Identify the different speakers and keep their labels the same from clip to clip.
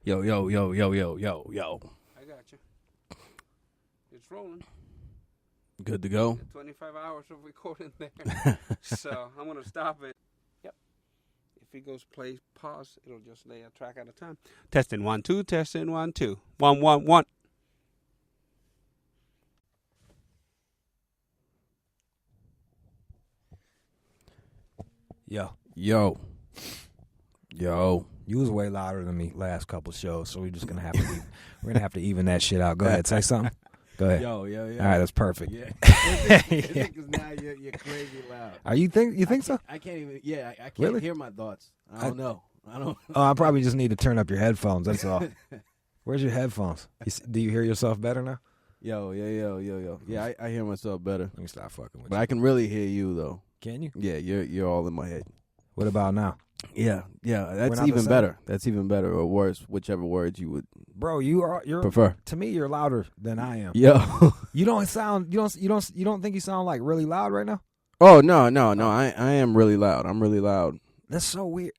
Speaker 1: Yo.
Speaker 2: I got you. It's rolling.
Speaker 1: Good to go.
Speaker 2: 25 hours of recording there. So I'm going to stop it. Yep. If it goes play, pause, it'll just lay a track at a time. Testing 1, 2, testing 1, 2. 1, 1, 1.
Speaker 3: Yo.
Speaker 4: You was way louder than me last couple shows, so we're just gonna have to we're gonna have to even that shit out. Go ahead, say something. Go ahead.
Speaker 3: Yo.
Speaker 4: All right, that's perfect.
Speaker 3: Yeah. Because now you're crazy loud.
Speaker 4: Are you think so?
Speaker 3: I can't even. Yeah, I can't
Speaker 4: Really?
Speaker 3: hear my thoughts. I don't know. I don't.
Speaker 4: Oh, I probably just need to turn up your headphones. That's all. Where's your headphones? Do you hear yourself better now?
Speaker 3: Yo. Yeah, I hear myself better.
Speaker 4: Let me stop fucking with
Speaker 3: But
Speaker 4: you.
Speaker 3: I can really hear you though.
Speaker 4: Can you?
Speaker 3: Yeah, you're all in my head.
Speaker 4: What about now?
Speaker 3: Yeah. That's
Speaker 4: not the
Speaker 3: even
Speaker 4: same?
Speaker 3: better. That's even better or worse, whichever words you would
Speaker 4: Bro, you're
Speaker 3: prefer.
Speaker 4: to me you're louder than I am.
Speaker 3: Yo.
Speaker 4: You don't think you sound like really loud right now?
Speaker 3: Oh no. I am really loud. I'm really loud.
Speaker 4: That's so weird.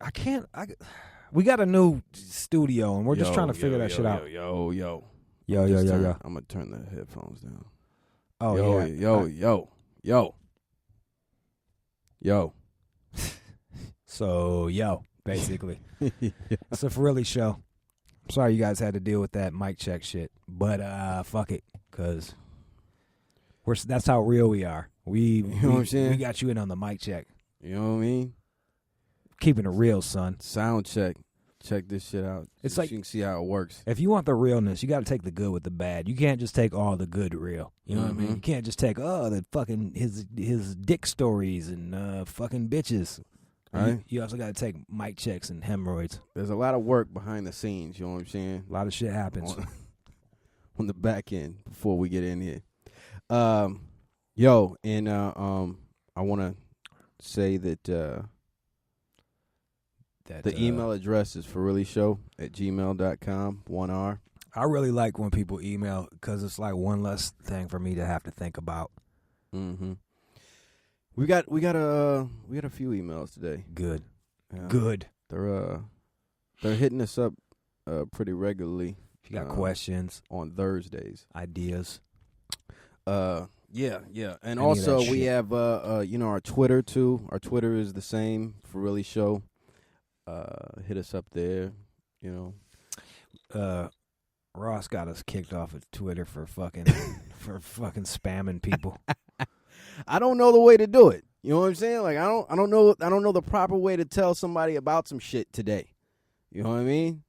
Speaker 4: We got a new studio and we're just trying to figure that shit out.
Speaker 3: Yo.
Speaker 4: Yo.
Speaker 3: I'm gonna turn the headphones down.
Speaker 4: Oh
Speaker 3: Yo.
Speaker 4: So, basically. It's a really show. I'm sorry you guys had to deal with that mic check shit. But fuck it, because that's how real we are. You know what I'm saying? We got you in on the mic check.
Speaker 3: You know what I mean?
Speaker 4: Keeping it real, son.
Speaker 3: Sound check. Check this shit out.
Speaker 4: It's
Speaker 3: so
Speaker 4: like
Speaker 3: you can see how it works.
Speaker 4: If you want the realness, you got to take the good with the bad. You can't just take all the good real. You know what I mean? You can't just take the fucking his dick stories and fucking bitches.
Speaker 3: Right.
Speaker 4: You also got to take mic checks and hemorrhoids.
Speaker 3: There's a lot of work behind the sscenes. You know what I'm saying?
Speaker 4: A lot of shit happens
Speaker 3: on the back end before we get in here. I want to say that the email address is forreallyshow@gmail.com. 1R.
Speaker 4: I really like when people email because it's like one less thing for me to have to think about.
Speaker 3: Mm-hmm. We got a few emails today.
Speaker 4: Good.
Speaker 3: Yeah.
Speaker 4: Good.
Speaker 3: They're hitting us up pretty regularly.
Speaker 4: If you got questions
Speaker 3: on Thursdays,
Speaker 4: ideas.
Speaker 3: Yeah. And also we have our Twitter too. Our Twitter is the same, For Really Show. Hit us up there, you know.
Speaker 4: Ross got us kicked off of Twitter for fucking spamming people.
Speaker 3: I don't know the way to do it. You know what I'm saying? Like I don't know the proper way to tell somebody about some shit today. You know what I mean?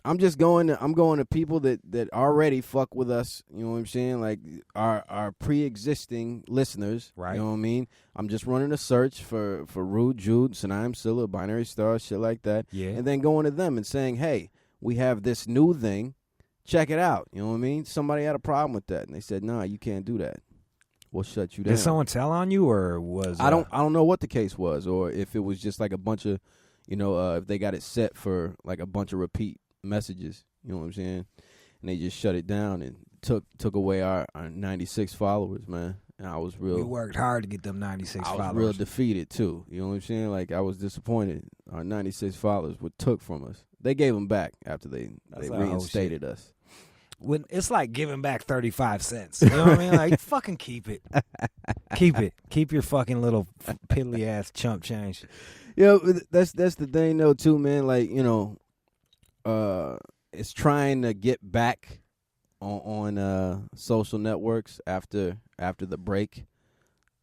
Speaker 3: I'm going to people that already fuck with us, you know what I'm saying? Like our pre-existing listeners,
Speaker 4: right?
Speaker 3: You know what I mean? I'm just running a search for Rude, Jude, Sanaim, Silla, Binary Star, shit like that.
Speaker 4: Yeah.
Speaker 3: And then going to them and saying, "Hey, we have this new thing. Check it out." You know what I mean? Somebody had a problem with that and they said, "Nah, you can't do that. We'll shut you down."
Speaker 4: Did someone tell on you or was
Speaker 3: I don't know what the case was or if it was just like a bunch of, if they got it set for like a bunch of repeat messages, you know what I'm saying? And they just shut it down and took away our 96 followers, man. And I was real.
Speaker 4: You worked hard to get them 96 followers.
Speaker 3: I was real defeated too. You know what I'm saying? Like I was disappointed. Our 96 followers were took from us. They gave them back after they reinstated us.
Speaker 4: When it's like giving back 35 cents. You know what I mean? Like fucking keep it. Keep it. Keep your fucking little piddly ass chump change.
Speaker 3: That's the thing though too, man. Like, it's trying to get back on social networks after the break.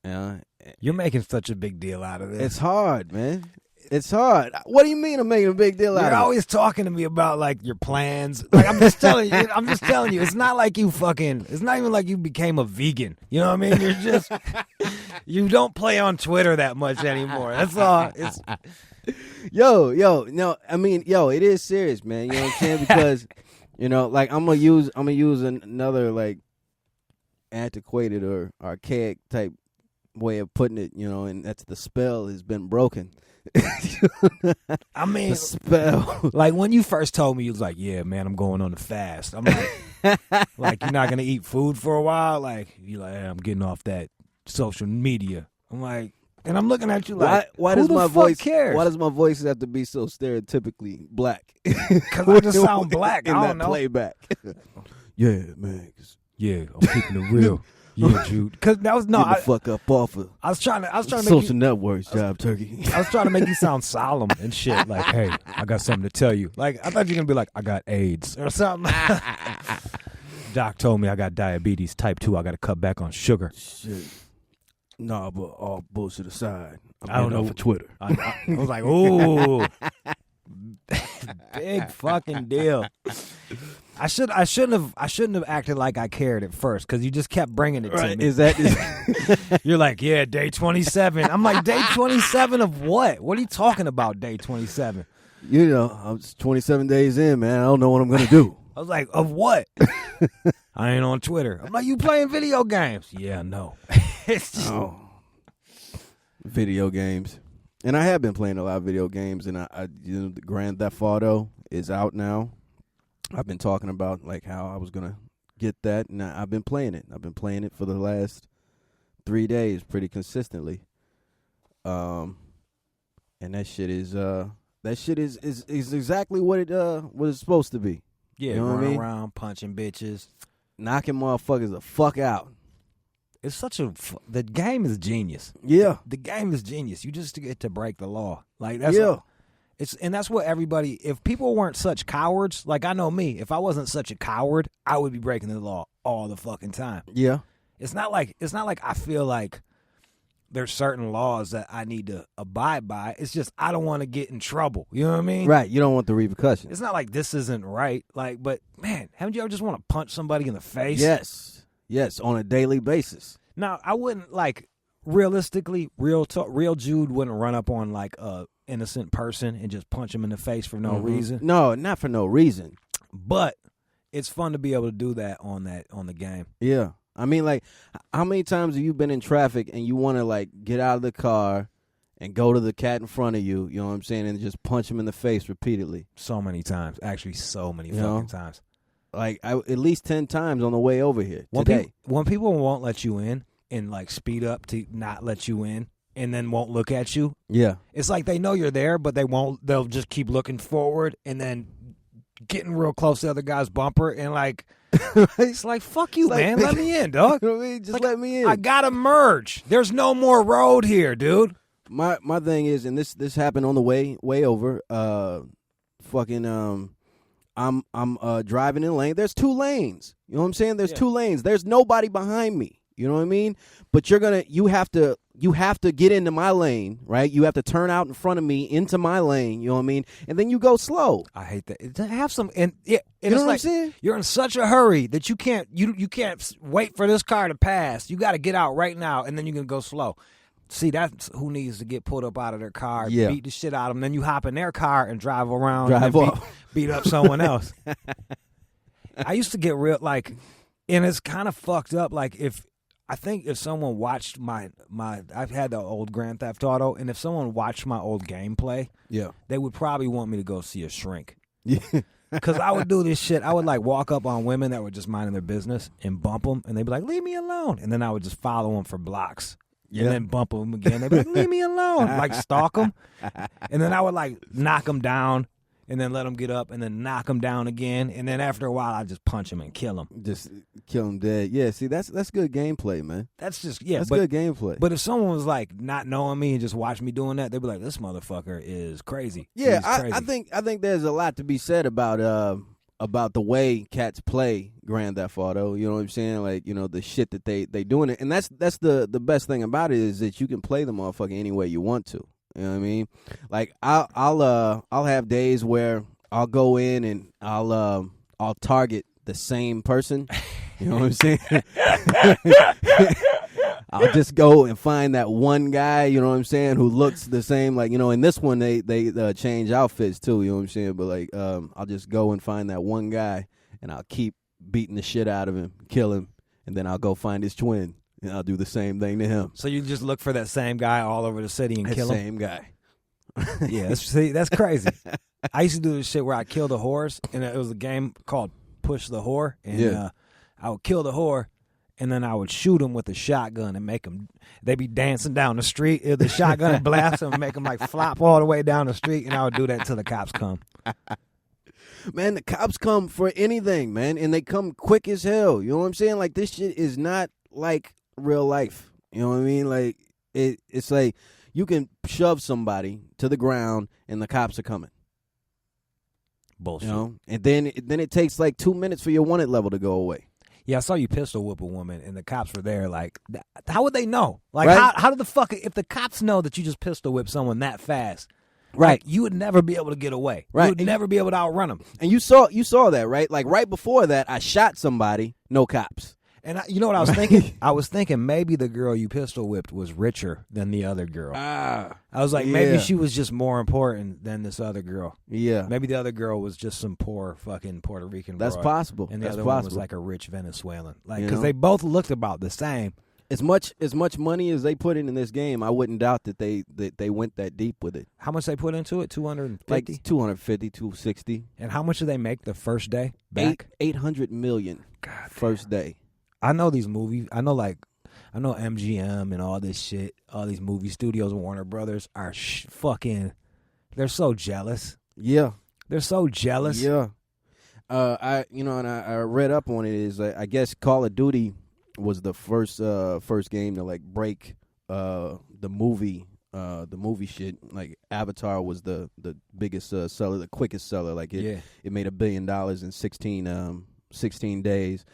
Speaker 4: You're making such a big deal out of this.
Speaker 3: It's hard, man. It's hard. What do you mean I'm making a big deal out of it?
Speaker 4: You're always talking to me about like your plans. Like I'm just telling you. It's not like it's not even like you became a vegan. You know what I mean? You're just you don't play on Twitter that much anymore. That's all. It's
Speaker 3: no, I mean, it is serious, man. You know what I'm saying? Because, like I'm gonna use another like antiquated or archaic type way of putting it, and that's the spell has been broken.
Speaker 4: I mean,
Speaker 3: the spell.
Speaker 4: Like when you first told me, you was like, "Yeah, man, I'm going on a fast." I'm like you're not gonna eat food for a while. Like you're like, "Hey, I'm getting off that social media." I'm like, And I'm looking at you like,
Speaker 3: why
Speaker 4: who
Speaker 3: does
Speaker 4: the
Speaker 3: my
Speaker 4: fuck
Speaker 3: voice
Speaker 4: cares?
Speaker 3: Why does my voice have to be so stereotypically black?
Speaker 4: Because I just sound black.
Speaker 3: in
Speaker 4: I
Speaker 3: that
Speaker 4: don't know.
Speaker 3: playback. Yeah, man.
Speaker 4: Yeah, I'm keeping it real. Yeah, Jude. Because that was
Speaker 3: Get the fuck up off of
Speaker 4: I was trying to make
Speaker 3: social
Speaker 4: you,
Speaker 3: networks, Job Turkey.
Speaker 4: I was trying to make you sound solemn and shit. Like, hey, I got something to tell you. Like, I thought you were gonna be like, I got AIDS or something. Doc told me I got diabetes type 2. I got to cut back on sugar.
Speaker 3: Shit. Nah, but all bullshit aside,
Speaker 4: I don't know
Speaker 3: for Twitter.
Speaker 4: I was like, ooh, big fucking deal. I shouldn't have acted like I cared at first because you just kept bringing it to me. You're like, yeah, day 27. I'm like, day 27 of what? What are you talking about, day 27?
Speaker 3: You know, I'm 27 days in, man. I don't know what I'm gonna do.
Speaker 4: I was like, of what? I ain't on Twitter. I'm like, you playing video games? Yeah, no. It's just,
Speaker 3: video games, and I have been playing a lot of video games, and the Grand Theft Auto is out now. I've been talking about like how I was gonna get that, and I've been playing it. I've been playing it for the last 3 days pretty consistently. And that shit is exactly what it's supposed to be.
Speaker 4: yeah,
Speaker 3: you know what I
Speaker 4: running
Speaker 3: mean?
Speaker 4: around punching bitches.
Speaker 3: Knocking motherfuckers the fuck out.
Speaker 4: It's such the game is genius.
Speaker 3: Yeah.
Speaker 4: The game is genius. You just get to break the law. Like that's what everybody. If people weren't such cowards, like I know me, if I wasn't such a coward, I would be breaking the law all the fucking time.
Speaker 3: Yeah.
Speaker 4: It's not like I feel like there's certain laws that I need to abide by. It's just I don't want to get in trouble. You know what I mean?
Speaker 3: Right. You don't want the repercussions.
Speaker 4: It's not like this isn't right. Like, but man, haven't you ever just want to punch somebody in the face?
Speaker 3: Yes, on a daily basis.
Speaker 4: Now, I wouldn't like realistically, real Jude wouldn't run up on like a innocent person and just punch him in the face for no reason.
Speaker 3: No, not for no reason.
Speaker 4: But it's fun to be able to do that on the game.
Speaker 3: Yeah. I mean, like, how many times have you been in traffic and you want to, like, get out of the car and go to the cat in front of you, you know what I'm saying, and just punch him in the face repeatedly?
Speaker 4: So many times. Actually, so many fucking times.
Speaker 3: Like, at least 10 times on the way over here today.
Speaker 4: When people won't let you in and, like, speed up to not let you in and then won't look at you.
Speaker 3: Yeah.
Speaker 4: It's like they know you're there, but they'll just keep looking forward and then getting real close to the other guy's bumper and, like, it's like, fuck you, man. Let me in, dog.
Speaker 3: You know what I mean? Just
Speaker 4: like,
Speaker 3: let me in.
Speaker 4: I gotta merge. There's no more road here, dude.
Speaker 3: My thing is, and this happened on the way over. I'm driving in lane. There's 2 lanes. You know what I'm saying? There's 2 lanes. There's nobody behind me. You know what I mean? But you have to get into my lane, right? You have to turn out in front of me into my lane. You know what I mean? And then you go slow.
Speaker 4: I hate that. Have some, and you
Speaker 3: know what I'm saying?
Speaker 4: You're in such a hurry that you can't wait for this car to pass. You got to get out right now, and then you can go slow. See, that's who needs to get pulled up out of their car, beat the shit out of them. Then you hop in their car and drive around and beat up someone else. I used to get real, like, and it's kind of fucked up. Like, if someone watched I've had the old Grand Theft Auto, and if someone watched my old gameplay, they would probably want me to go see a shrink. Yeah. Because I would do this shit. I would, like, walk up on women that were just minding their business and bump them, and they'd be like, leave me alone. And then I would just follow them for blocks. And then bump them again. They'd be like, leave me alone. Like, stalk them. And then I would, like, knock them down and then let them get up and then knock them down again. And then after a while, I'd just punch them and kill them.
Speaker 3: Just kill them dead. Yeah, see, that's good gameplay, man.
Speaker 4: That's just,
Speaker 3: that's good gameplay.
Speaker 4: But if someone was, like, not knowing me and just watched me doing that, they'd be like, this motherfucker is crazy.
Speaker 3: Yeah,
Speaker 4: crazy.
Speaker 3: I think there's a lot to be said about the way cats play Grand Theft Auto. You know what I'm saying? Like, you know, the shit that they doing it. And that's the best thing about it is that you can play the motherfucker any way you want to. You know what I mean? Like, I'll have days where I'll go in and I'll target the same person. You know what I'm saying? I'll just go and find that one guy, you know what I'm saying, who looks the same. Like, you know, in this one, they change outfits, too, you know what I'm saying? But, like, I'll just go and find that one guy, and I'll keep beating the shit out of him, kill him, and then I'll go find his twin, and I'll do the same thing to him.
Speaker 4: So you just look for that same guy all over the city and kill him?
Speaker 3: Same guy.
Speaker 4: Yeah, that's crazy. I used to do this shit where I killed a horse, and it was a game called Push the Whore, and I would kill the whore, and then I would shoot them with a shotgun and make them. They be dancing down the street. The shotgun would blast them and make them like flop all the way down the street, and I would do that until the cops come.
Speaker 3: Man, the cops come for anything, man, and they come quick as hell. You know what I'm saying? Like, this shit is not like real life. You know what I mean? Like, it's like you can shove somebody to the ground and the cops are coming.
Speaker 4: Bullshit.
Speaker 3: You know? And then it takes like 2 minutes for your wanted level to go away.
Speaker 4: Yeah, I saw you pistol whip a woman, and the cops were there. Like, how would they know? Like,
Speaker 3: Right.
Speaker 4: how did the fuck if the cops know that you just pistol whip someone that fast?
Speaker 3: Right.
Speaker 4: Like, you would never be able to get away.
Speaker 3: Right.
Speaker 4: You would never be able to outrun them.
Speaker 3: And you saw that, right? Like right before that, I shot somebody, no cops.
Speaker 4: And you know what I was thinking? I was thinking maybe the girl you pistol whipped was richer than the other girl. I was like, maybe she was just more important than this other girl.
Speaker 3: Yeah.
Speaker 4: Maybe the other girl was just some poor fucking Puerto Rican
Speaker 3: That's
Speaker 4: broad,
Speaker 3: possible.
Speaker 4: and the
Speaker 3: That's
Speaker 4: other
Speaker 3: possible.
Speaker 4: one was like a rich Venezuelan. Like,
Speaker 3: You
Speaker 4: because
Speaker 3: know?
Speaker 4: they both looked about the same.
Speaker 3: As much money as they put in this game, I wouldn't doubt that they went that deep with it.
Speaker 4: How much they put into it? 250?
Speaker 3: Like 250, 260.
Speaker 4: And how much did they make the first day back?
Speaker 3: 800 million first day.
Speaker 4: I know these movies. I know MGM and all this shit. All these movie studios, Warner Brothers, are fucking. They're so jealous.
Speaker 3: Yeah.
Speaker 4: They're so jealous.
Speaker 3: Yeah. I read up on it. Is I guess Call of Duty was the first game to like break the movie shit. Like Avatar was the biggest seller, the quickest seller. Like it made $1 billion in 16 days.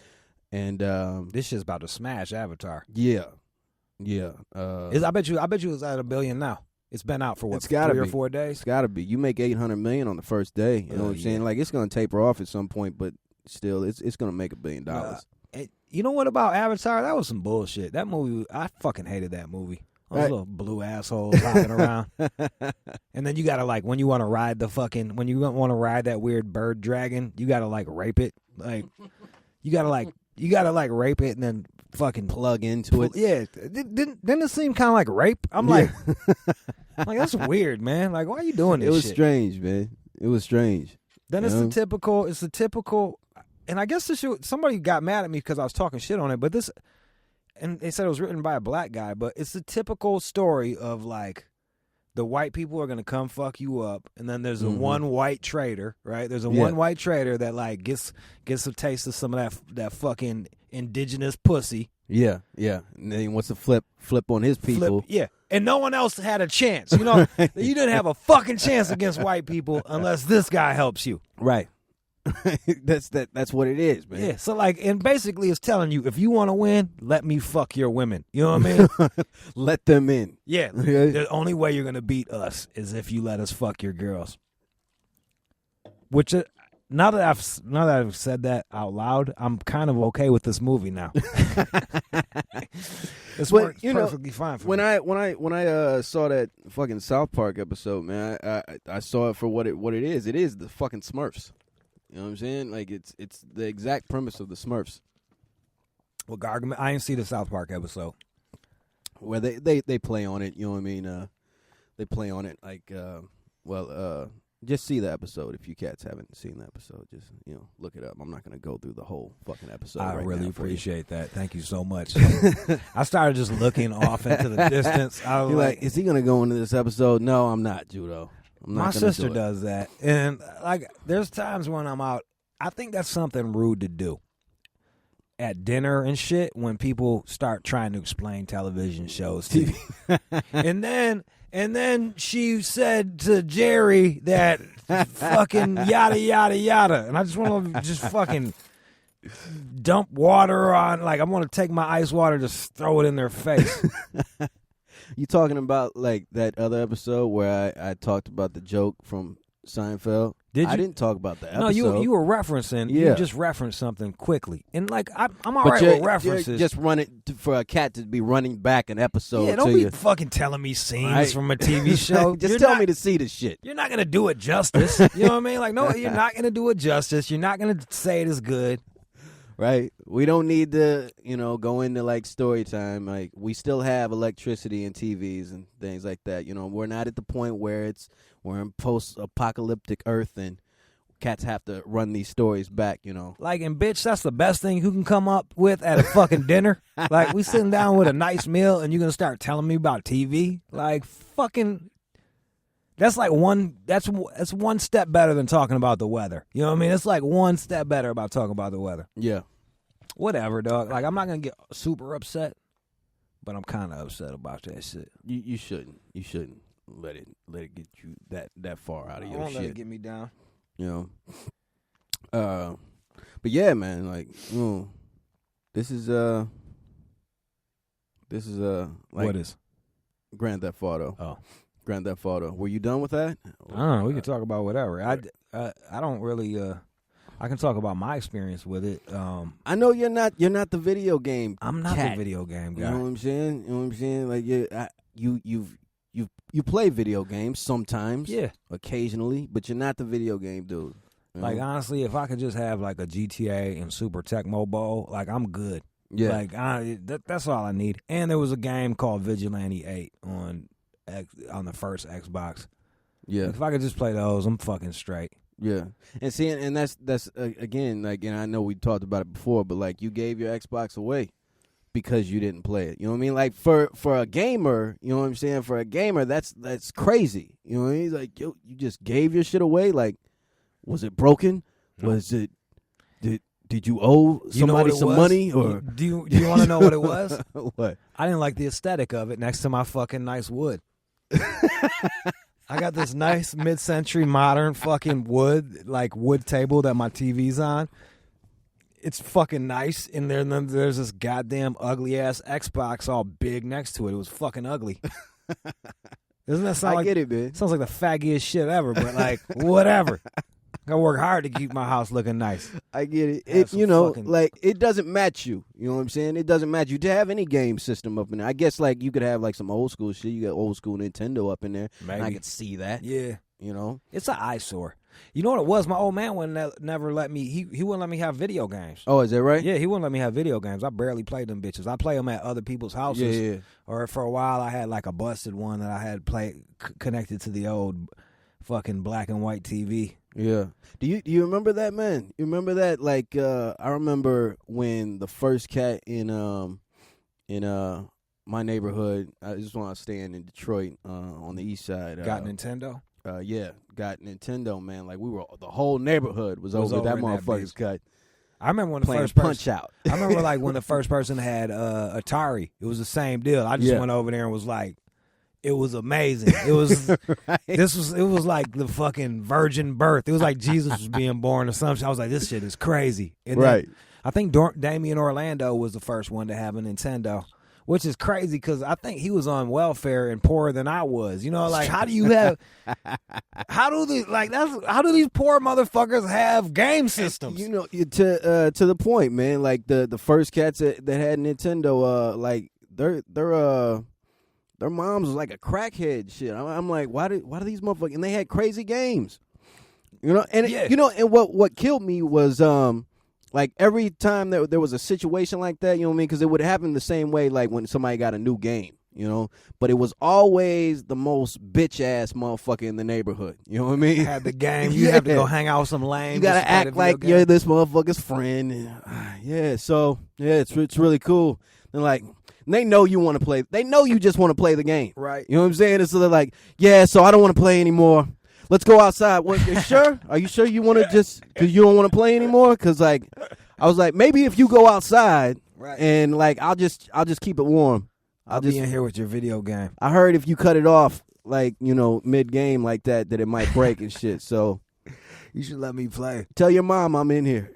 Speaker 3: And
Speaker 4: this shit's about to smash Avatar.
Speaker 3: Yeah.
Speaker 4: I bet you it's at $1 billion now. It's been out for what,
Speaker 3: It's gotta
Speaker 4: 3 or
Speaker 3: be.
Speaker 4: 4 days?
Speaker 3: It's got to be. You make 800 million on the first day. You know what I'm saying? Like it's going to taper off at some point, but still, it's going to make $1 billion.
Speaker 4: You know what about Avatar? That was some bullshit. That movie, I fucking hated that movie. All those little blue assholes hopping around. And then you gotta like when you want to ride that weird bird dragon, you gotta like rape it. Like you gotta like rape it and then fucking
Speaker 3: plug into it.
Speaker 4: Yeah, didn't it seem kind of like rape? I'm like, that's weird, man. Like, why are you doing this?
Speaker 3: It was
Speaker 4: shit?
Speaker 3: strange, man. It was strange.
Speaker 4: Then it's the typical. And I guess somebody got mad at me because I was talking shit on it, but this, and they said it was written by a black guy, but it's the typical story of like the white people are going to come fuck you up, and then there's a one white trader, right? There's a one white trader that like gets a taste of some of that fucking indigenous pussy.
Speaker 3: Yeah. And then he wants to flip on his people.
Speaker 4: And no one else had a chance. You know, you didn't have a fucking chance against white people unless this guy helps you.
Speaker 3: Right. That's what it is, man.
Speaker 4: Yeah, so like, and basically it's telling you, if you want to win, let me fuck your women. You know what I mean?
Speaker 3: Let them in.
Speaker 4: Yeah, the only way you're gonna beat us is if you let us fuck your girls. Which, now that I've said that out loud, I'm kind of okay with this movie now. It's worked perfectly fine for me.
Speaker 3: When I saw that fucking South Park episode, man, I saw it for what it is. It is the fucking Smurfs. You know what I'm saying? Like it's the exact premise of the Smurfs.
Speaker 4: Well, Gargamel, I didn't see the South Park episode.
Speaker 3: Where they play on it, you know what I mean? They play on it like just see the episode if you cats haven't seen the episode. Just, look it up. I'm not going to go through the whole fucking episode.
Speaker 4: I
Speaker 3: right
Speaker 4: really
Speaker 3: now for you.
Speaker 4: appreciate that. Thank you so much. I started just looking off into the distance. I was
Speaker 3: You're like, is he going to go into this episode? No, I'm not, Judo.
Speaker 4: My sister does that. And like there's times when I'm out, I think that's something rude to do. At dinner and shit, when people start trying to explain television shows to you. And then she said to Jerry that fucking yada yada yada. And I just want to just fucking dump water on, like I want to take my ice water, just throw it in their face.
Speaker 3: You talking about like that other episode where I talked about the joke from Seinfeld?
Speaker 4: Did you?
Speaker 3: I didn't talk about the episode.
Speaker 4: No, you were referencing.
Speaker 3: Yeah.
Speaker 4: You just referenced something quickly, and like I'm all right with references.
Speaker 3: Just run it for a cat to be running back an episode.
Speaker 4: Yeah, don't be fucking telling me scenes from a TV show.
Speaker 3: Just tell me to see the shit.
Speaker 4: You're not gonna do it justice. You know what I mean? Like, no, you're not gonna do it justice. You're not gonna say it is good.
Speaker 3: Right? We don't need to, go into like story time. Like we still have electricity and TVs and things like that. We're not at the point where we're in post-apocalyptic Earth and cats have to run these stories back, you know.
Speaker 4: Like, and bitch, that's the best thing you can come up with at a fucking dinner. Like, we sitting down with a nice meal, and you're gonna start telling me about TV. Like, fucking. That's like that's one step better than talking about the weather. You know what I mean? It's like one step better about talking about the weather.
Speaker 3: Yeah.
Speaker 4: Whatever, dog. Like, I'm not gonna get super upset, but I'm kind of upset about that shit.
Speaker 3: You shouldn't. You shouldn't let it get you that far out of your
Speaker 4: Don't
Speaker 3: shit.
Speaker 4: let it get me down.
Speaker 3: You know. But yeah, man. Like, this is like
Speaker 4: What is?
Speaker 3: Grand Theft Auto.
Speaker 4: Oh.
Speaker 3: Grand Theft Auto. Were you done with that?
Speaker 4: I don't know. We can talk about whatever. I don't really. I can talk about my experience with it.
Speaker 3: I know you're not the video game.
Speaker 4: I'm not
Speaker 3: cat.
Speaker 4: the video game guy.
Speaker 3: You know what I'm saying? You know what I'm saying? Like you play video games sometimes,
Speaker 4: Yeah.
Speaker 3: occasionally, but you're not the video game dude. You
Speaker 4: Like,
Speaker 3: know?
Speaker 4: honestly, if I could just have like a GTA and Super Tecmo Bowl, like, I'm good.
Speaker 3: Yeah.
Speaker 4: Like, that's all I need. And there was a game called Vigilante 8 on the first Xbox.
Speaker 3: Yeah.
Speaker 4: Like, if I could just play those, I'm fucking straight.
Speaker 3: Yeah, and see, and that's again, like, and I know we talked about it before, but like, you gave your Xbox away because you didn't play it. You know what I mean? Like, for a gamer, you know what I'm saying? For a gamer, that's crazy. You know what I mean? Like, you just gave your shit away. Like, was it broken?
Speaker 4: No.
Speaker 3: Was it did you owe somebody some money? Or
Speaker 4: do you want to know what it was?
Speaker 3: What?
Speaker 4: I didn't like the aesthetic of it next to my fucking nice wood. I got this nice mid-century modern fucking wood table that my TV's on. It's fucking nice, and then there's this goddamn ugly-ass Xbox all big next to it. It was fucking ugly. Doesn't that sound like...
Speaker 3: I get it, man.
Speaker 4: Sounds like the faggiest shit ever, but like, whatever. I gotta work hard to keep my house looking nice.
Speaker 3: I get it.
Speaker 4: Have some fucking-
Speaker 3: Like, it doesn't match you. You know what I'm saying? It doesn't match you to have any game system up in there. I guess, like, you could have, like, some old school shit. You got old school Nintendo up in there.
Speaker 4: Maybe.
Speaker 3: And I could see that.
Speaker 4: Yeah.
Speaker 3: You know?
Speaker 4: It's an eyesore. You know what it was? My old man wouldn't never let me. He wouldn't let me have video games.
Speaker 3: Oh, is that right?
Speaker 4: Yeah, he wouldn't let me have video games. I barely played them bitches. I play them at other people's houses.
Speaker 3: Yeah.
Speaker 4: Or for a while, I had like a busted one that I had connected to the old fucking black and white TV.
Speaker 3: Yeah. Do you remember that, man? You remember that? Like, I remember when the first cat in my neighborhood. I just want to stay in Detroit, on the east side.
Speaker 4: Got Nintendo.
Speaker 3: Yeah, got Nintendo, man. Like, the whole neighborhood was over that
Speaker 4: in that
Speaker 3: motherfucker's cut.
Speaker 4: I remember when the
Speaker 3: Playing
Speaker 4: first
Speaker 3: Punch
Speaker 4: person,
Speaker 3: Out.
Speaker 4: I remember like when the first person had Atari. It was the same deal. I just
Speaker 3: Yeah.
Speaker 4: went over there and was like, it was amazing. It was
Speaker 3: Right.
Speaker 4: it was like the fucking virgin birth. It was like Jesus was being born or something. I was like, this shit is crazy. And then
Speaker 3: Right.
Speaker 4: I think Damien Orlando was the first one to have a Nintendo, which is crazy because I think he was on welfare and poorer than I was. You know, like, how do you have? How do these poor motherfuckers have game systems?
Speaker 3: You know, to the point, man. Like, the first cats that had Nintendo, like, their moms was like a crackhead shit. I'm like, why do these motherfuckers? And they had crazy games, you know. And
Speaker 4: Yeah.
Speaker 3: you know, and what killed me was like, every time there was a situation like that, you know what I mean? Because it would happen the same way, like when somebody got a new game, you know. But it was always the most bitch ass motherfucker in the neighborhood. You know what I mean?
Speaker 4: Had the game. You have to go hang out with some lame.
Speaker 3: You gotta act like you're this motherfucker's friend. And, so it's really cool. And like, they know you want to play. They know you just want to play the game,
Speaker 4: right?
Speaker 3: You know what I'm saying? And so they're like, yeah. So I don't want to play anymore. Let's go outside. What? You sure? Are you sure you want to just because you don't want to play anymore? Because like, I was like, maybe if you go outside,
Speaker 4: Right.
Speaker 3: and like, I'll just keep it warm.
Speaker 4: I'll be in here with your video game.
Speaker 3: I heard if you cut it off, like, you know, mid game like that it might break and shit. So
Speaker 4: You should let me play.
Speaker 3: tell your mom I'm in here.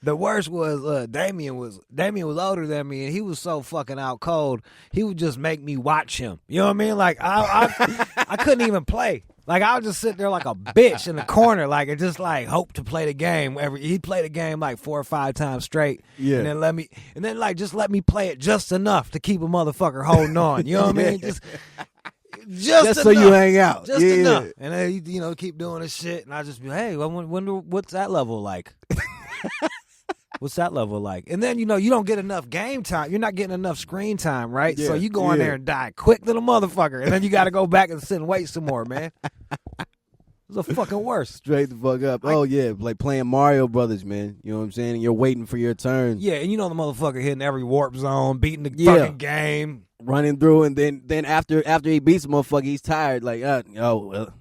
Speaker 4: The worst was Damien was older than me, and he was so fucking out cold. He would just make me watch him. You know what I mean? Like, I couldn't even play. Like, I would just sit there like a bitch in the corner, like, and just like hope to play the game. He'd play the game like 4 or 5 times straight,
Speaker 3: Yeah.
Speaker 4: and then just let me play it just enough to keep a motherfucker holding on. You know what I mean? Just
Speaker 3: so
Speaker 4: enough.
Speaker 3: you hang out.
Speaker 4: Just
Speaker 3: Yeah.
Speaker 4: enough. And then you keep doing this shit, and I just be, hey, I wonder what's that level like? What's that level like? And then, you don't get enough game time. You're not getting enough screen time, right? So
Speaker 3: Yeah,
Speaker 4: you go in
Speaker 3: yeah.
Speaker 4: there and die quick little motherfucker. And then you got to go back and sit and wait some more, man. It's the fucking worst.
Speaker 3: Straight the fuck up. Oh yeah, like playing Mario Brothers, man. You know what I'm saying? And you're waiting for your turn.
Speaker 4: Yeah, and you know the motherfucker hitting every warp zone, beating the fucking game.
Speaker 3: Running through, and then after he beats the motherfucker, he's tired. Like, well,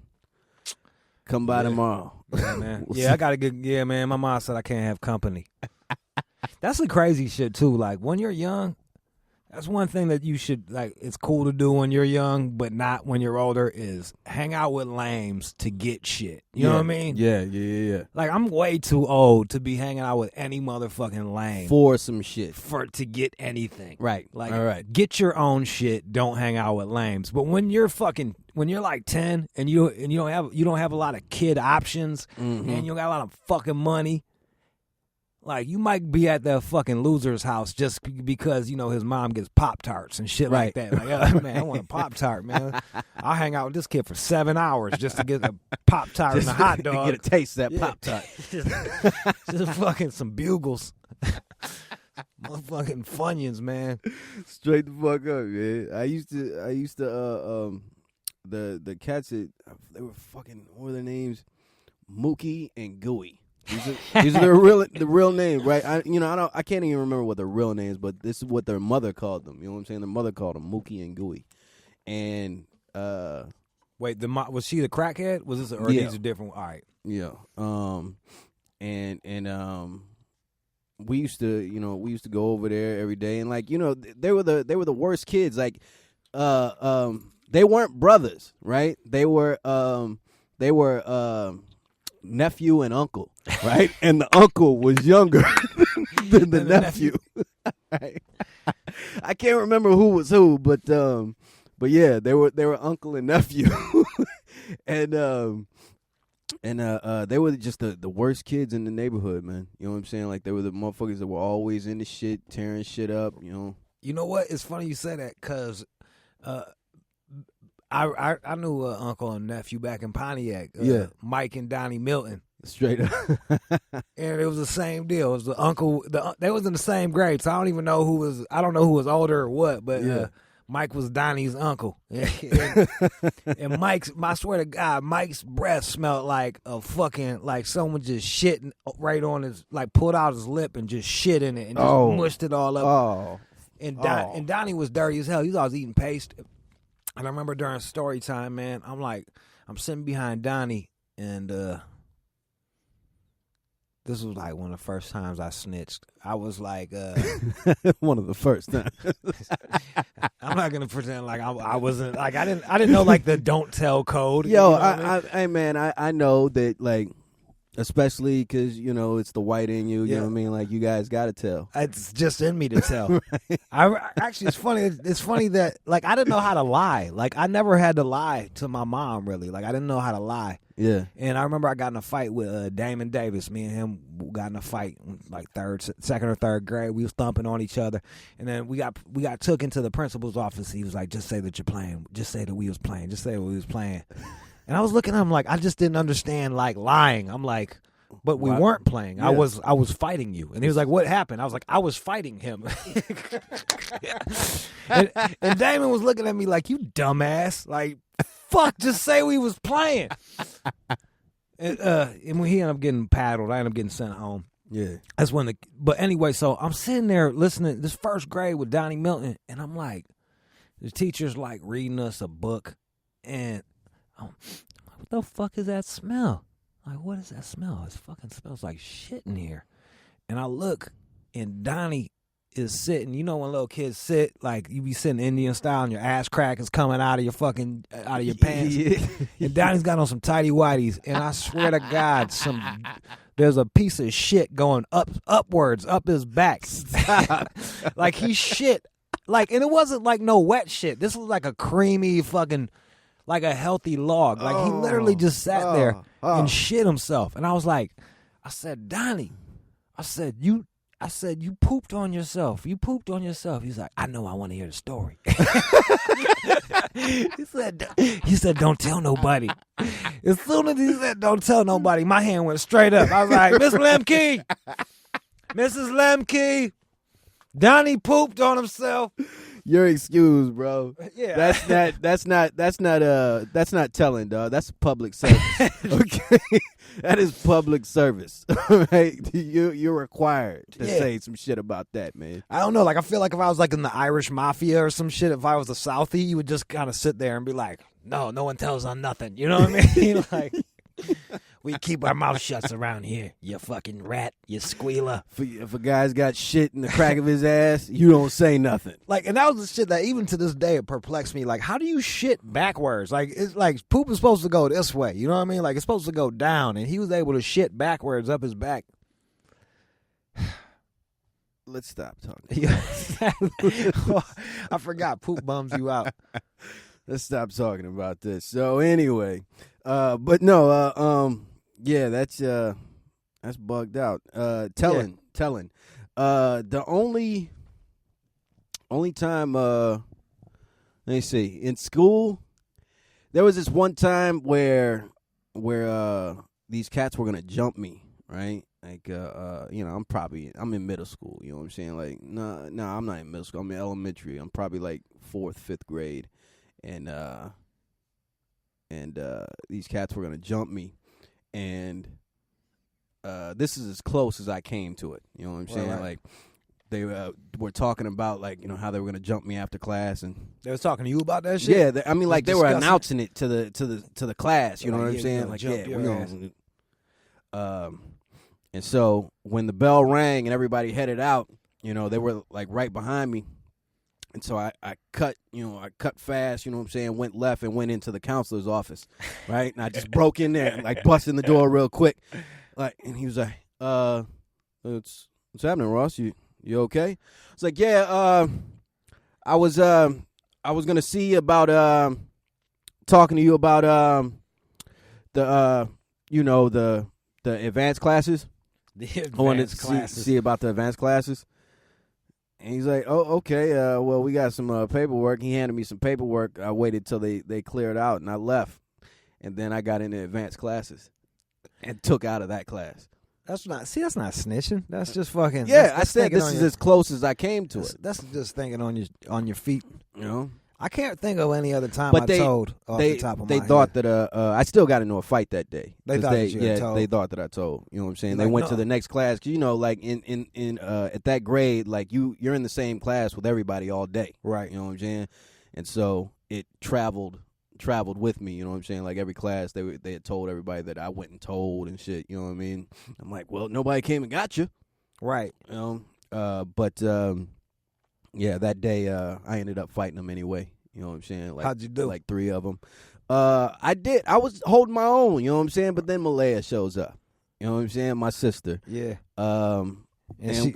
Speaker 3: come by tomorrow.
Speaker 4: Yeah, man. Yeah, I gotta get. Yeah, man. My mom said I can't have company. That's the crazy shit too. Like when you're young, that's one thing that you should like. It's cool to do when you're young, but not when you're older. Is hang out with lames to get shit. You know what I mean?
Speaker 3: Yeah.
Speaker 4: Like I'm way too old to be hanging out with any motherfucking lame
Speaker 3: For some shit.
Speaker 4: to get anything.
Speaker 3: Right.
Speaker 4: Like,
Speaker 3: all right.
Speaker 4: Get your own shit. Don't hang out with lames. But when you're like 10 and you don't have a lot of kid options and you don't got a lot of fucking money, like you might be at the fucking loser's house just because you know his mom gets Pop-Tarts and shit like that. Like, man, I want a Pop-Tart, man. I'll hang out with this kid for 7 hours just to get a Pop-Tart and a hot dog.
Speaker 3: To get a taste of that Pop-Tart.
Speaker 4: just fucking some Bugles. Motherfucking Funyuns, man.
Speaker 3: Straight the fuck up, man. I used to the cats that they were fucking, what were their names? Mookie and Gooey. These are the real names, right? I can't even remember what their real names, but this is what their mother called them. You know what I'm saying? Their mother called them Mookie and Gooey. And
Speaker 4: wait, was she the crackhead? Was this or these are different? All right.
Speaker 3: Yeah. We used to go over there every day, and like, you know, they were the worst kids. Like, they weren't brothers, right? They were nephew and uncle, right? And the uncle was younger than the nephew. Right? I can't remember who was who, but yeah, they were uncle and nephew, and they were just the worst kids in the neighborhood, man. You know what I'm saying? Like, they were the motherfuckers that were always in the shit, tearing shit up, you know.
Speaker 4: You know what? It's funny you say that because I knew uncle and nephew back in Pontiac. Mike and Donnie Milton.
Speaker 3: Straight up.
Speaker 4: And it was the same deal. It was the uncle. They was in the same grade, so I don't even know who was. I don't know who was older or what, but Mike was Donnie's uncle. And Mike's, I swear to God, Mike's breath smelled like a fucking, like someone just shit right on his, like pulled out his lip and just shit in it and just mushed it all up. And Donnie was dirty as hell. He was always eating paste. And I remember during story time, man, I'm sitting behind Donnie, and this was like one of the first times I snitched. I was like,
Speaker 3: one of the first times.
Speaker 4: I'm not gonna pretend like I wasn't, like I didn't know like the don't tell code.
Speaker 3: Yo,
Speaker 4: you know
Speaker 3: I know that, like, especially because, you know, it's the white in you. You know what I mean? Like, you guys got to tell.
Speaker 4: It's just in me to tell. Right. Actually, it's funny. It's funny that, like, I didn't know how to lie. Like, I never had to lie to my mom, really. Like, I didn't know how to lie.
Speaker 3: Yeah.
Speaker 4: And I remember I got in a fight with Damon Davis. Me and him got in a fight, like second or third grade. We was thumping on each other, and then we got took into the principal's office. He was like, "Just say that you're playing. Just say that we was playing. Just say that we was playing." And I was looking at him like I just didn't understand, like, lying. I'm like, but we weren't playing. Yeah. I was fighting you. And he was like, "What happened?" I was like, "I was fighting him." and Damon was looking at me like, "You dumbass. Like, fuck, just say we was playing." And when he ended up getting paddled, I ended up getting sent home.
Speaker 3: Yeah.
Speaker 4: That's when but anyway, so I'm sitting there listening this first grade with Donnie Milton, and I'm like, the teacher's like reading us a book, and what the fuck is that smell? Like, what is that smell? It fucking smells like shit in here. And I look, and Donnie is sitting. You know when little kids sit, like you be sitting Indian style, and your ass crack is coming out of your pants. Yeah. And Donnie's got on some tighty whities, and I swear to God, there's a piece of shit going upwards up his back. Like he shit, like, and it wasn't like no wet shit. This was like a creamy fucking, like a healthy log. Like he literally just sat there and shit himself. And I was like, I said, Donnie, I said, you pooped on yourself. You pooped on yourself. He's like, I know, I want to hear the story. He said, don't tell nobody. As soon as he said, don't tell nobody, my hand went straight up. I was like, Miss Lemke, Mrs. Lemke, Donnie pooped on himself.
Speaker 3: You're excused, bro.
Speaker 4: Yeah.
Speaker 3: That's not telling, dog. That's public service. Okay, that is public service. All right, you're required to say some shit about that, man.
Speaker 4: I don't know. Like, I feel like if I was like in the Irish Mafia or some shit, if I was a Southie, you would just kind of sit there and be like, no one tells on nothing. You know what I mean? Like, we keep our mouth shuts around here. You fucking rat. You squealer.
Speaker 3: If a guy's got shit in the crack of his ass, you don't say nothing.
Speaker 4: Like, and that was the shit that even to this day it perplexed me. Like, how do you shit backwards? Like, it's like poop is supposed to go this way. You know what I mean? Like, it's supposed to go down, and he was able to shit backwards up his back.
Speaker 3: Let's stop talking.
Speaker 4: I forgot poop bums you out.
Speaker 3: Let's stop talking about this. So anyway, but no, yeah, that's bugged out. Telling. The only time, let me see, in school, there was this one time where these cats were gonna jump me, right? Like, I'm in middle school. You know what I'm saying? Like, no, I'm not in middle school. I'm in elementary. I'm probably like 4th, 5th grade. And these cats were gonna jump me, and this is as close as I came to it. You know what I'm saying?
Speaker 4: Right.
Speaker 3: Like, they were talking about, like, you know, how they were gonna jump me after class, and
Speaker 4: They was talking to you about that shit?
Speaker 3: yeah, they were
Speaker 4: discussing
Speaker 3: announcing it to the class. You know what I'm saying? Like,
Speaker 4: jump
Speaker 3: yeah,
Speaker 4: your
Speaker 3: we're gonna. And so when the bell rang and everybody headed out, you know, they were like right behind me. And so I cut fast, you know what I'm saying, went left and went into the counselor's office, right? And I just broke in there, like busting the door real quick. Like, and he was like, what's happening, Ross? You okay? I was like, yeah, I was gonna see about talking to you about the advanced classes. I wanted to see about the advanced classes. And he's like, oh, okay, well, we got some paperwork. He handed me some paperwork. I waited till they cleared out, and I left. And then I got into advanced classes and took out of that class.
Speaker 4: That's not snitching. That's just fucking.
Speaker 3: Yeah,
Speaker 4: that's
Speaker 3: I said this is as close as I came to it.
Speaker 4: That's just thinking on your feet.
Speaker 3: You know?
Speaker 4: I can't think of any other time
Speaker 3: But
Speaker 4: told off the top of my head.
Speaker 3: They thought that I still got into a fight that day.
Speaker 4: They thought that you had told.
Speaker 3: They thought that I told. You know what I'm saying?
Speaker 4: Like,
Speaker 3: they went
Speaker 4: no.
Speaker 3: to the next class. 'Cause, you know, like in at that grade, like you're in the same class with everybody all day.
Speaker 4: Right.
Speaker 3: You know what I'm saying? And so it traveled with me. You know what I'm saying? Like every class, they had told everybody that I went and told and shit. You know what I mean? I'm like, well, nobody came and got you.
Speaker 4: Right.
Speaker 3: You know. But yeah, that day I ended up fighting them anyway. You know what I'm saying? Like,
Speaker 4: how'd you do?
Speaker 3: Like 3 of them. I did. I was holding my own. You know what I'm saying? But then Malaya shows up. You know what I'm saying? My sister.
Speaker 4: Yeah.
Speaker 3: And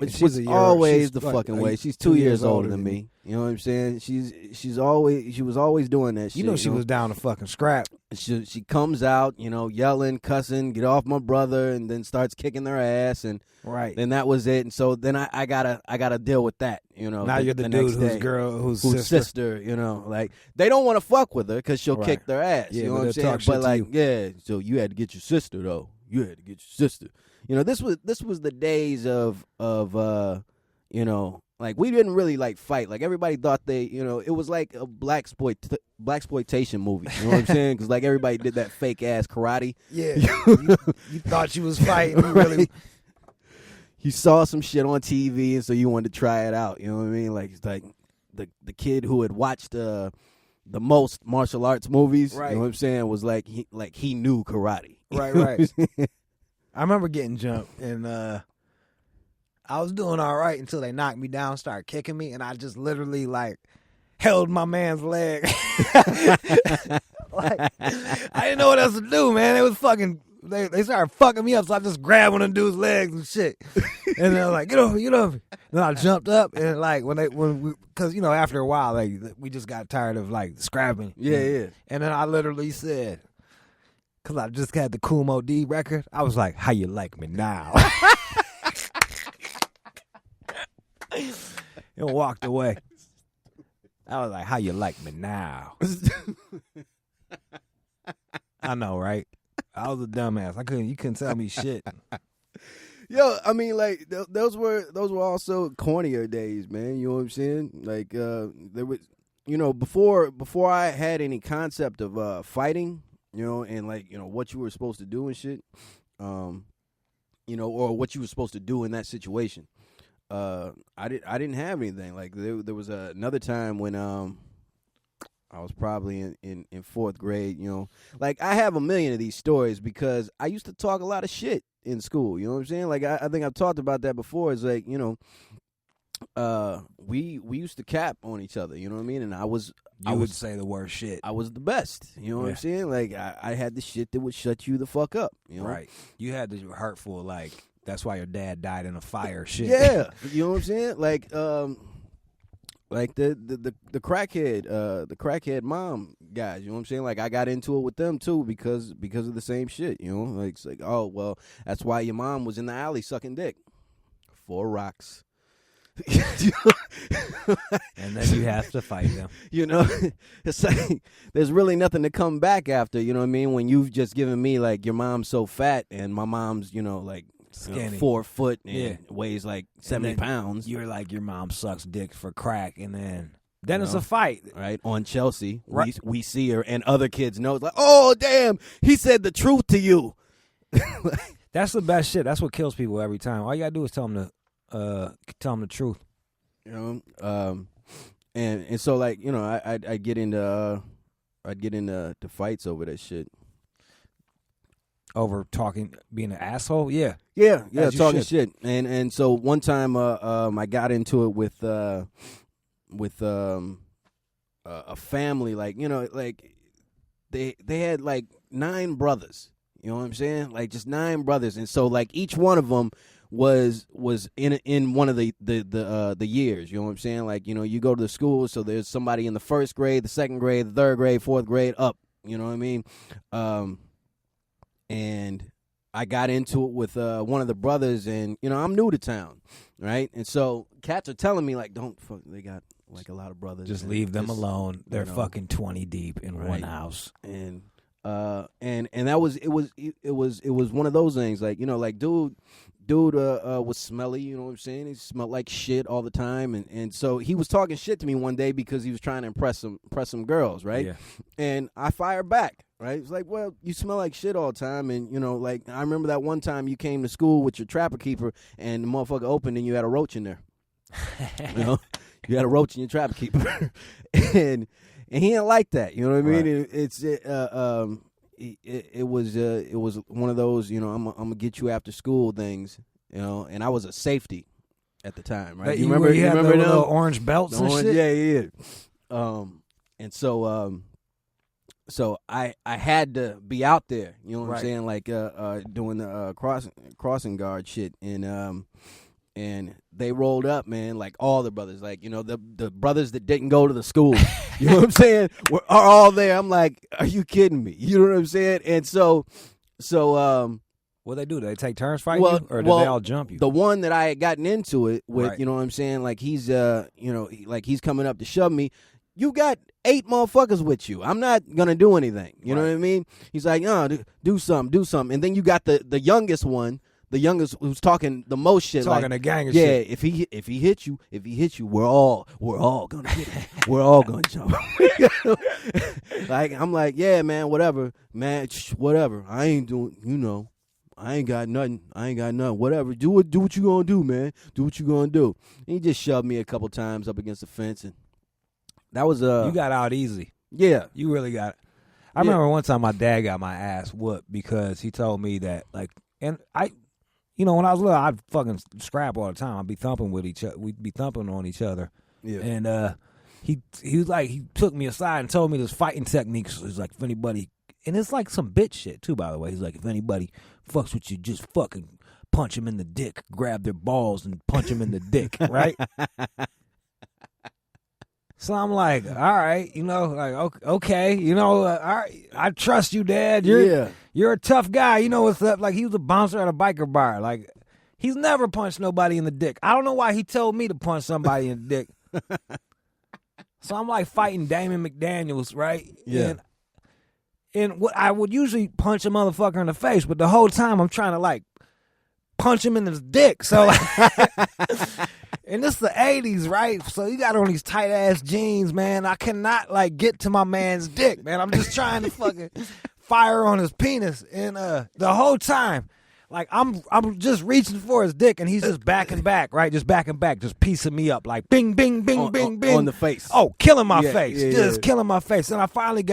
Speaker 4: she's
Speaker 3: was
Speaker 4: a year,
Speaker 3: always
Speaker 4: she's
Speaker 3: the
Speaker 4: like
Speaker 3: fucking way. She's
Speaker 4: 2
Speaker 3: 2 years older than me. You know what I'm saying? She was always doing that shit.
Speaker 4: You know she was down to fucking scrap.
Speaker 3: She comes out, you know, yelling, cussing, get off my brother, and then starts kicking their ass, and
Speaker 4: right.
Speaker 3: then that was it. And so then I gotta deal with that, you know.
Speaker 4: Now you're the dude whose sister.
Speaker 3: You know, like they don't want to fuck with her because she'll
Speaker 4: Right.
Speaker 3: kick their ass.
Speaker 4: Yeah,
Speaker 3: you know
Speaker 4: but
Speaker 3: what I'm
Speaker 4: they'll
Speaker 3: saying?
Speaker 4: talk shit
Speaker 3: But
Speaker 4: to
Speaker 3: like,
Speaker 4: you.
Speaker 3: yeah, so you had to get your sister though. You had to get your sister. You know, this was the days of you know, like we didn't really like fight. Like everybody thought it was like a blaxploitation movie. You know what I'm saying? Because like everybody did that fake ass karate.
Speaker 4: Yeah. you thought you was fighting. You really.
Speaker 3: You saw some shit on TV, and so you wanted to try it out. You know what I mean? Like it's like the kid who had watched the most martial arts movies.
Speaker 4: Right.
Speaker 3: You know what I'm saying? Was like he knew karate.
Speaker 4: Right. I remember getting jumped, and I was doing all right until they knocked me down, started kicking me, and I just literally like held my man's leg. Like, I didn't know what else to do, man. It was fucking. They started fucking me up, so I just grabbed one of the dude's legs and shit. And they're like, get over. Then I jumped up, and like because you know after a while like we just got tired of like scrapping.
Speaker 3: Yeah.
Speaker 4: And then I literally said, because I just had the Kumo D record, I was like, how you like me now? And walked away. I was like, how you like me now? I know, right? I was a dumbass. You couldn't tell me shit.
Speaker 3: Yo, I mean, like those were also cornier days, man. You know what I'm saying? Like there was, before I had any concept of fighting, and like what you were supposed to do and shit, or what you were supposed to do in that situation. I didn't have anything. Like there was another time when I was probably in fourth grade. Like I have a million of these stories because I used to talk a lot of shit in school. You know what I'm saying? Like I think I've talked about that before. It's like we used to cap on each other. You know what I mean? And I would
Speaker 4: say the worst shit.
Speaker 3: I was the best. You know what I'm saying? Like I had the shit that would shut you the fuck up.
Speaker 4: Right. You had the hurtful, like, that's why your dad died in a fire shit.
Speaker 3: Yeah. You know what I'm saying? Like the crackhead mom guys, you know what I'm saying? Like I got into it with them too because of the same shit, Like it's like, oh well, that's why your mom was in the alley sucking dick. 4 rocks.
Speaker 4: And then you have to fight them.
Speaker 3: It's like there's really nothing to come back after, you know what I mean? When you've just given me like your mom's so fat and my mom's, like
Speaker 4: skinny,
Speaker 3: 4 foot and weighs like 70 pounds.
Speaker 4: You're like, your mom sucks dick for crack, and then it's a fight,
Speaker 3: right? On Chelsea,
Speaker 4: right.
Speaker 3: We see her, and other kids know. It's like, oh damn, he said the truth to you.
Speaker 4: That's the best shit. That's what kills people every time. All you gotta do is tell them the truth.
Speaker 3: And so like I'd get into fights over that shit.
Speaker 4: Over talking, being an asshole, yeah,
Speaker 3: talking shit, and so one time, I got into it with a family, like like they had like 9 brothers, you know what I'm saying, like just 9 brothers, and so like each one of them was in one of the years, you know what I'm saying, like you go to the school, so there's somebody in the 1st grade, the 2nd grade, the 3rd grade, 4th grade up, you know what I mean. And I got into it with one of the brothers, and I'm new to town, right? And so cats are telling me like, don't fuck. They got like a lot of brothers.
Speaker 4: Just leave them alone. They're fucking 20 deep in one house.
Speaker 3: And that was it was one of those things, like like dude was smelly, you know what I'm saying? He smelled like shit all the time, and so he was talking shit to me one day because he was trying to impress some girls, right? Yeah. And I fired back. Right, it's like, well, you smell like shit all the time, and like I remember that one time you came to school with your trapper keeper, and the motherfucker opened, and you had a roach in there. You had a roach in your trapper keeper, and he didn't like that. You know what I mean? Right. It was one of those, I'm gonna get you after school things, and I was a safety at the time, right?
Speaker 4: You remember the little orange belts and shit?
Speaker 3: Yeah. And so. So I had to be out there, you know what I'm saying, like doing the crossing guard shit, and they rolled up, man, like all the brothers, like the brothers that didn't go to the school, you know what I'm saying, are all there. I'm like, are you kidding me? You know what I'm saying? And so
Speaker 4: what they do? Do they take turns fighting you, or do they all jump you?
Speaker 3: The one that I had gotten into it with, you know what I'm saying, like he's like he's coming up to shove me. You got 8 motherfuckers with you. I'm not gonna do anything. You know what I mean? He's like, do something. And then you got the youngest one, the youngest who's talking the most shit.
Speaker 4: Talking
Speaker 3: like,
Speaker 4: a gang of
Speaker 3: shit.
Speaker 4: Yeah,
Speaker 3: if he hits you, we're all gonna hit him. We're all gonna jump. Like I'm like, yeah, man, whatever, man, whatever. I ain't doing, I ain't got nothing. Whatever. Do what you gonna do, man. Do what you gonna do. And he just shoved me a couple times up against the fence, and that was
Speaker 4: you got out easy.
Speaker 3: Yeah,
Speaker 4: you really got it. I remember one time my dad got my ass whooped because he told me that, like, and I, when I was little, I'd fucking scrap all the time. I'd be thumping with each other. We'd be thumping on each other. Yeah. And he was like, he took me aside and told me this fighting techniques. He's like, if anybody, and it's like some bitch shit too, by the way. He's like, if anybody fucks with you, just fucking punch him in the dick, grab their balls and punch him in the dick, right? So I'm like, all right, like, okay, all right, I trust you, Dad. You're a tough guy. You know what's up? Like, he was a bouncer at a biker bar. Like, he's never punched nobody in the dick. I don't know why he told me to punch somebody in the dick. So I'm like fighting Damon McDaniels, right?
Speaker 3: Yeah.
Speaker 4: And what I would usually punch a motherfucker in the face, but the whole time I'm trying to like punch him in his dick. So, and this is the 80s, right? So you got on these tight ass jeans, man. I cannot like get to my man's dick, man. I'm just trying to fucking fire on his penis, and the whole time, like I'm just reaching for his dick, and he's just backing back, right? Just backing back, just piecing me up, like bing, bing, bing, bing, bing
Speaker 3: on the face.
Speaker 4: Oh, killing my
Speaker 3: Yeah,
Speaker 4: face,
Speaker 3: yeah,
Speaker 4: just
Speaker 3: yeah.
Speaker 4: killing my face. And I finally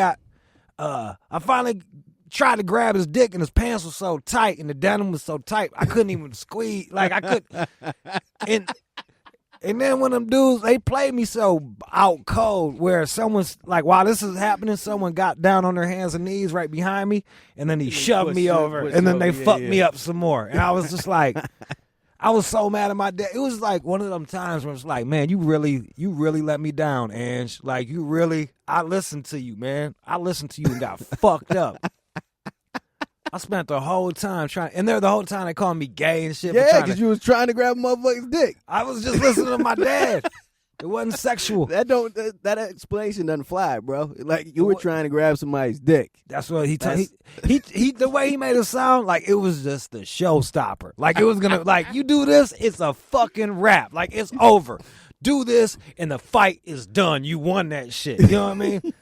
Speaker 4: tried to grab his dick, and his pants were so tight, and the denim was so tight, I couldn't even squeeze. Like I could, and then when them dudes, they played me so out cold, where someone's like, while this is happening, someone got down on their hands and knees right behind me, and then he shoved me over, and then they fucked me up some more. And I was just like, I was so mad at my dad. It was like one of them times where it's like, man, you really let me down, Ange. Like, I listened to you, man. I listened to you and got fucked up. I spent the whole time the whole time they called me gay and shit.
Speaker 3: Yeah, because you was trying to grab a motherfucker's dick.
Speaker 4: I was just listening to my dad. It wasn't sexual.
Speaker 3: That explanation doesn't fly, bro. Like you were trying to grab somebody's dick.
Speaker 4: That's what he told. He the way he made it sound like it was just a showstopper. Like it was gonna like you do this, it's a fucking wrap. Like it's over. Do this and the fight is done. You won that shit. You know what I mean?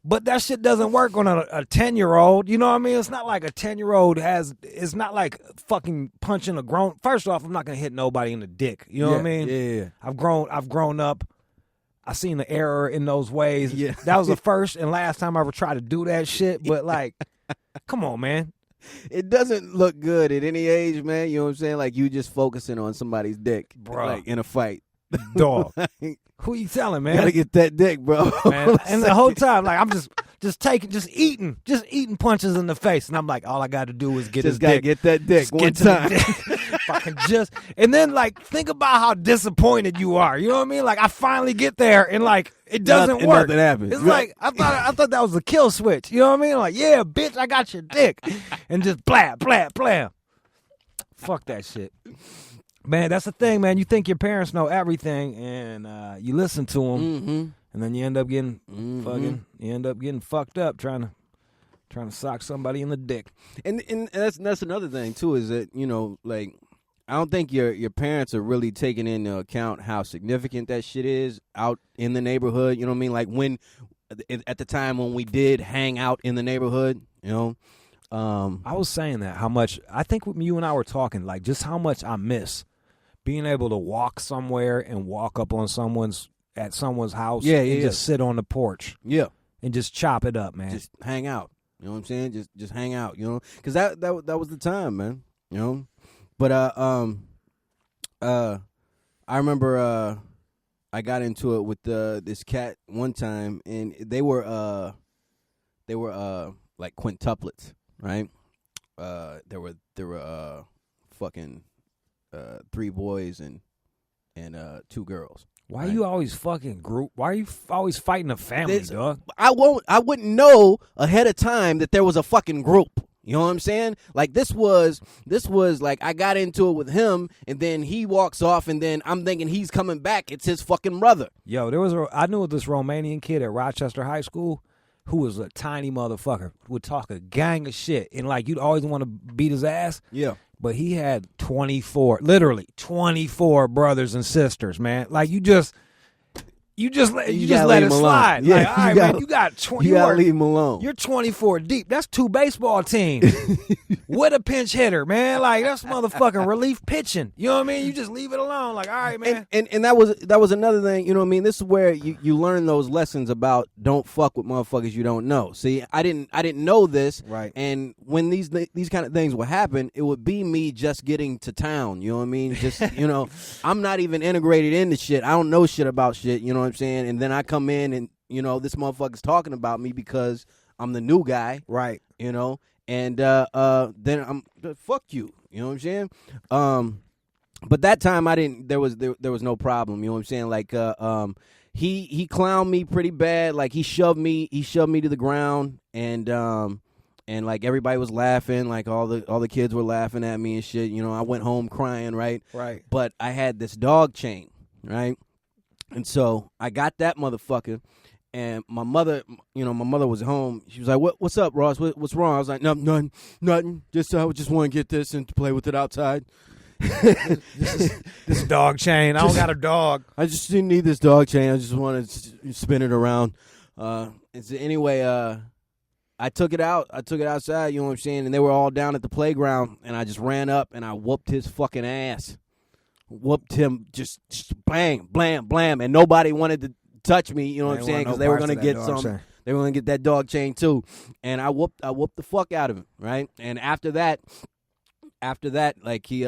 Speaker 4: But that shit doesn't work on a 10-year-old. You know what I mean? It's not like a 10-year-old it's not like fucking punching a grown. First off, I'm not going to hit nobody in the dick. You know what I mean?
Speaker 3: Yeah.
Speaker 4: I've grown up. I seen the error in those ways.
Speaker 3: Yeah.
Speaker 4: That was the first and last time I ever tried to do that shit. But like, come on, man.
Speaker 3: It doesn't look good at any age, man. You know what I'm saying? Like you just focusing on somebody's dick,
Speaker 4: Bro.
Speaker 3: like in a fight.
Speaker 4: Dog. Who you telling, man?
Speaker 3: Gotta get that dick, bro.
Speaker 4: Man. And the whole time, like I'm just eating punches in the face, and I'm like, all I got to do is get his
Speaker 3: gotta
Speaker 4: dick.
Speaker 3: get that dick
Speaker 4: Just
Speaker 3: one
Speaker 4: get to the
Speaker 3: time.
Speaker 4: dick. Fucking just, and then like think about how disappointed you are. You know what I mean? Like I finally get there, and like it doesn't
Speaker 3: Nothing-
Speaker 4: work.
Speaker 3: nothing happens.
Speaker 4: It's
Speaker 3: Right.
Speaker 4: like I thought that was a kill switch. You know what I mean? Like yeah, bitch, I got your dick, and just blah blah blah. Fuck that shit. Man, that's the thing, man. You think your parents know everything, and you listen to them,
Speaker 3: Mm-hmm.
Speaker 4: and then you end up getting fucked up trying to sock somebody in the dick.
Speaker 3: And that's another thing too, is that, you know, like I don't think your parents are really taking into account how significant that shit is out in the neighborhood. You know what I mean? Like when at the time when we did hang out in the neighborhood, you know.
Speaker 4: I was saying that how much I think you and I were talking, like just how much I miss being able to walk somewhere and walk up on someone's house, and just sit on the porch, and just chop it up, man.
Speaker 3: Just hang out. You know what I'm saying? Just hang out. You know, because that was the time, man. You know, but I remember I got into it with this cat one time, and they were like quintuplets, right? There were fucking 3 boys and 2 girls.
Speaker 4: Why
Speaker 3: right?
Speaker 4: you always fucking group? Why are you always fighting a family, dog?
Speaker 3: I wouldn't know ahead of time that there was a fucking group. You know what I'm saying? Like this was like I got into it with him, and then he walks off, and then I'm thinking he's coming back. It's his fucking brother.
Speaker 4: Yo, I knew this Romanian kid at Rochester High School who was a tiny motherfucker, would talk a gang of shit, and like you'd always want to beat his ass.
Speaker 3: Yeah.
Speaker 4: But he had 24 brothers and sisters, man. Like you just let it slide.
Speaker 3: Yeah,
Speaker 4: like, all right, man, you got 20.
Speaker 3: You gotta leave him alone.
Speaker 4: You're 24 deep. That's 2 baseball teams with a pinch hitter, man. Like that's motherfucking relief pitching. You know what I mean? You just leave it alone. Like, all right, man.
Speaker 3: And that was another thing. You know what I mean? This is where you learn those lessons about don't fuck with motherfuckers you don't know. See, I didn't know this.
Speaker 4: Right.
Speaker 3: And when these kind of things would happen, it would be me just getting to town. You know what I mean? Just I'm not even integrated into shit. I don't know shit about shit. You know what I'm saying? And then I come in and this motherfucker's talking about me because I'm the new guy.
Speaker 4: Right.
Speaker 3: And then I'm fuck you. You know what I'm saying? But that time I didn't. There was no problem. You know what I'm saying? Like he clowned me pretty bad. Like he shoved me to the ground, and like everybody was laughing. Like all the kids were laughing at me and shit. I went home crying. Right.
Speaker 4: Right.
Speaker 3: But I had this dog chain. Right. And so I got that motherfucker, And my mother, my mother was home. She was like, "What's up, Ross? What's wrong?" I was like, "Nothing. Just I just want to get this and play with it outside."
Speaker 4: This dog chain. I don't got a dog.
Speaker 3: I just didn't need this dog chain. I just want to spin it around. Anyway, I took it out. I took it outside. You know what I'm saying? And they were all down at the playground, and I just ran up and I whooped his fucking ass. Whooped him, just bang, blam, blam, and nobody wanted to touch me. You know what I'm saying? Because they were gonna get some. They were gonna get that dog chain too, and I whooped the fuck out of him, right? And after that, like he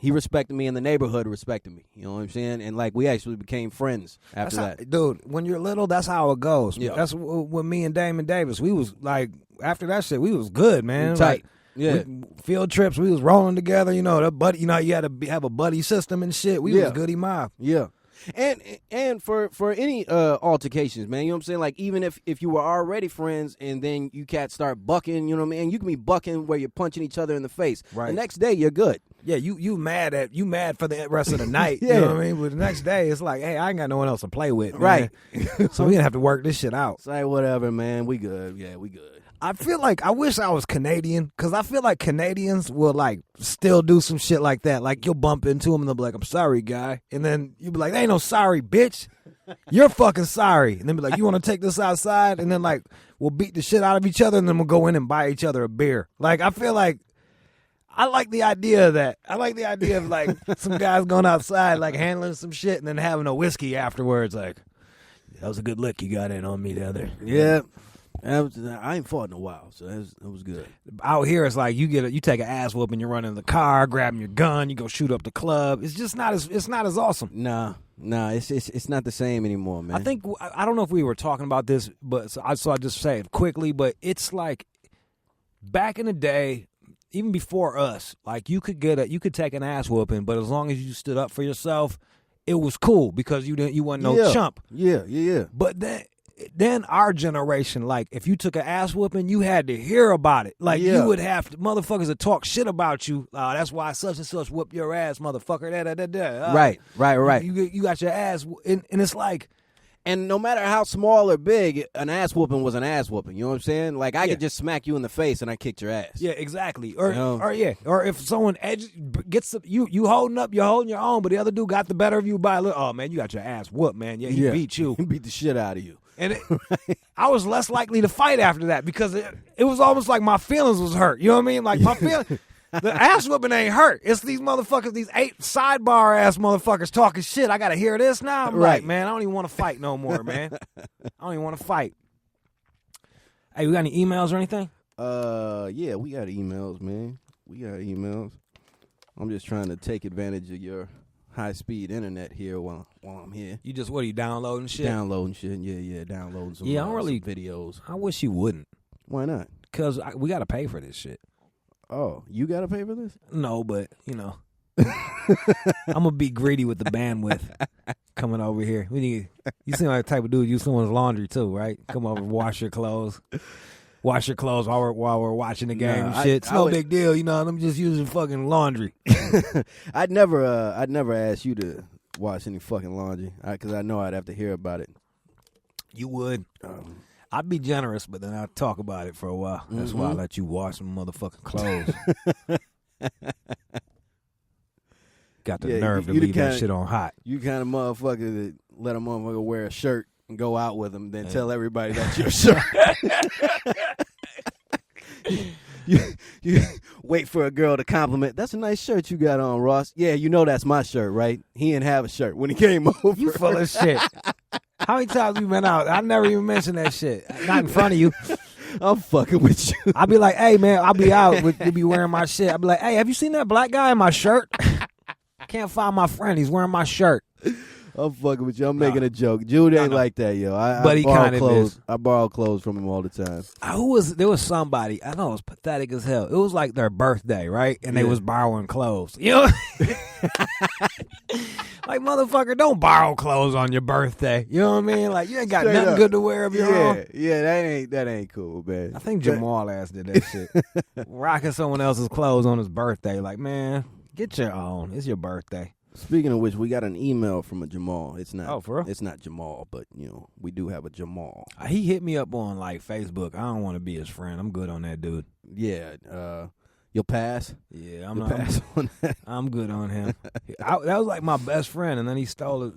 Speaker 3: respected me, and the neighborhood respected me. You know what I'm saying? And like we actually became friends after that.
Speaker 4: Dude, when you're little, that's how it goes.
Speaker 3: Yeah.
Speaker 4: That's with me and Damon Davis. We was like, after that shit, we was good, man.
Speaker 3: Tight.
Speaker 4: Like,
Speaker 3: Yeah.
Speaker 4: Field trips, we was rolling together. That buddy. You had to have a buddy system and shit. We was goody mob.
Speaker 3: Yeah. And for any altercations, man, you know what I'm saying? Like, even if you were already friends and then you cats start bucking, you know what I mean? You can be bucking where you're punching each other in the face.
Speaker 4: Right.
Speaker 3: The next day, you're good.
Speaker 4: Yeah, you mad for the rest of the night.
Speaker 3: Yeah.
Speaker 4: You know what I mean? But the next day, it's like, hey, I ain't got no one else to play with, man.
Speaker 3: Right.
Speaker 4: So we gonna have to work this shit out.
Speaker 3: It's like, whatever, man. We good. Yeah, we good.
Speaker 4: I feel like I wish I was Canadian, because I feel like Canadians will like still do some shit like that. Like, you'll bump into them and they'll be like, "I'm sorry, guy," and then you'll be like, "There ain't no sorry, bitch. You're fucking sorry." And then be like, "You want to take this outside?" And then like we'll beat the shit out of each other, and then we'll go in and buy each other a beer. Like, I feel like I like the idea of that. I like the idea of like some guys going outside like handling some shit and then having a whiskey afterwards. Like, that was a good lick you got in on me the other.
Speaker 3: Yeah. I ain't fought in a while, so that was good.
Speaker 4: Out here, it's like you take an ass whooping, you're running in the car, grabbing your gun, you go shoot up the club. It's just not as awesome.
Speaker 3: Nah, it's not the same anymore, man.
Speaker 4: I think I don't know if we were talking about this, but so I just say it quickly. But it's like back in the day, even before us, like you could take an ass whooping, but as long as you stood up for yourself, it was cool because you wasn't no chump.
Speaker 3: Yeah.
Speaker 4: But then our generation, like, if you took an ass whooping, you had to hear about it. Like, you would have to, motherfuckers would talk shit about you. That's why such and such whooped your ass, motherfucker.
Speaker 3: Right.
Speaker 4: You got your ass, and it's like.
Speaker 3: And no matter how small or big, an ass whooping was an ass whooping. You know what I'm saying? Like, I could just smack you in the face and I kicked your ass.
Speaker 4: Yeah, exactly. Or if someone gets you holding up, you're holding your own, but the other dude got the better of you by a little. Oh man, you got your ass whooped, man. Yeah, he beat you.
Speaker 3: He beat the shit out of you.
Speaker 4: And I was less likely to fight after that because it was almost like my feelings was hurt. You know what I mean? Like, my feelings. The ass whooping ain't hurt. It's these motherfuckers, these 8 sidebar ass motherfuckers talking shit. I gotta hear this now. I'm like, man, I don't even want to fight no more, man. I don't even want to fight. Hey, we got any emails or anything?
Speaker 3: Yeah, we got emails, man. We got emails. I'm just trying to take advantage of your high-speed internet here while I'm here.
Speaker 4: You just, what are you, downloading shit?
Speaker 3: Downloading shit, yeah, downloading some,
Speaker 4: I don't really,
Speaker 3: some videos.
Speaker 4: I wish you wouldn't.
Speaker 3: Why not?
Speaker 4: Because we got to pay for this shit.
Speaker 3: Oh, you got to pay for this?
Speaker 4: No, but, I'm going to be greedy with the bandwidth coming over here. You seem like the type of dude use someone's laundry too, right? Come over and wash your clothes. Wash your clothes while we're watching the game and shit. It's no big deal, I'm just using fucking laundry.
Speaker 3: I'd never ask you to wash any fucking laundry because I know I'd have to hear about it.
Speaker 4: You would. I'd be generous, but then I'd talk about it for a while. That's why I let you wash some motherfucking clothes. Got the nerve to leave that shit on hot.
Speaker 3: You kind of motherfucker that let a motherfucker wear a shirt and go out with him, then tell everybody that's your shirt. You wait for a girl to compliment. That's a nice shirt you got on, Ross. Yeah, that's my shirt, right? He didn't have a shirt when he came over.
Speaker 4: You full of shit. How many times we been out? I never even mentioned that shit. Not in front of you.
Speaker 3: I'm fucking with you.
Speaker 4: I'll be like, hey, man, I'll be out. You be wearing my shit. I'll be like, hey, have you seen that black guy in my shirt? I can't find my friend. He's wearing my shirt.
Speaker 3: I'm fucking with you. I'm making a joke. Jude ain't like that, yo.
Speaker 4: But he kind of is.
Speaker 3: I borrow clothes from him all the time.
Speaker 4: There was somebody, I know it was pathetic as hell. It was like their birthday, right? And they was borrowing clothes. You know? Like, motherfucker, don't borrow clothes on your birthday. You know what I mean? Like, you ain't got nothing good to wear of your own.
Speaker 3: Yeah, that ain't cool, man.
Speaker 4: I think Jamal ass did that shit. Rocking someone else's clothes on his birthday. Like, man, get your own. It's your birthday.
Speaker 3: Speaking of which, we got an email from a Jamal. It's not.
Speaker 4: Oh, for real?
Speaker 3: It's not Jamal, but we do have a Jamal.
Speaker 4: He hit me up on like Facebook. I don't want to be his friend. I'm good on that dude.
Speaker 3: Yeah. You'll pass.
Speaker 4: Yeah,
Speaker 3: You'll pass on that.
Speaker 4: I'm good on him. That was like my best friend, and then he stole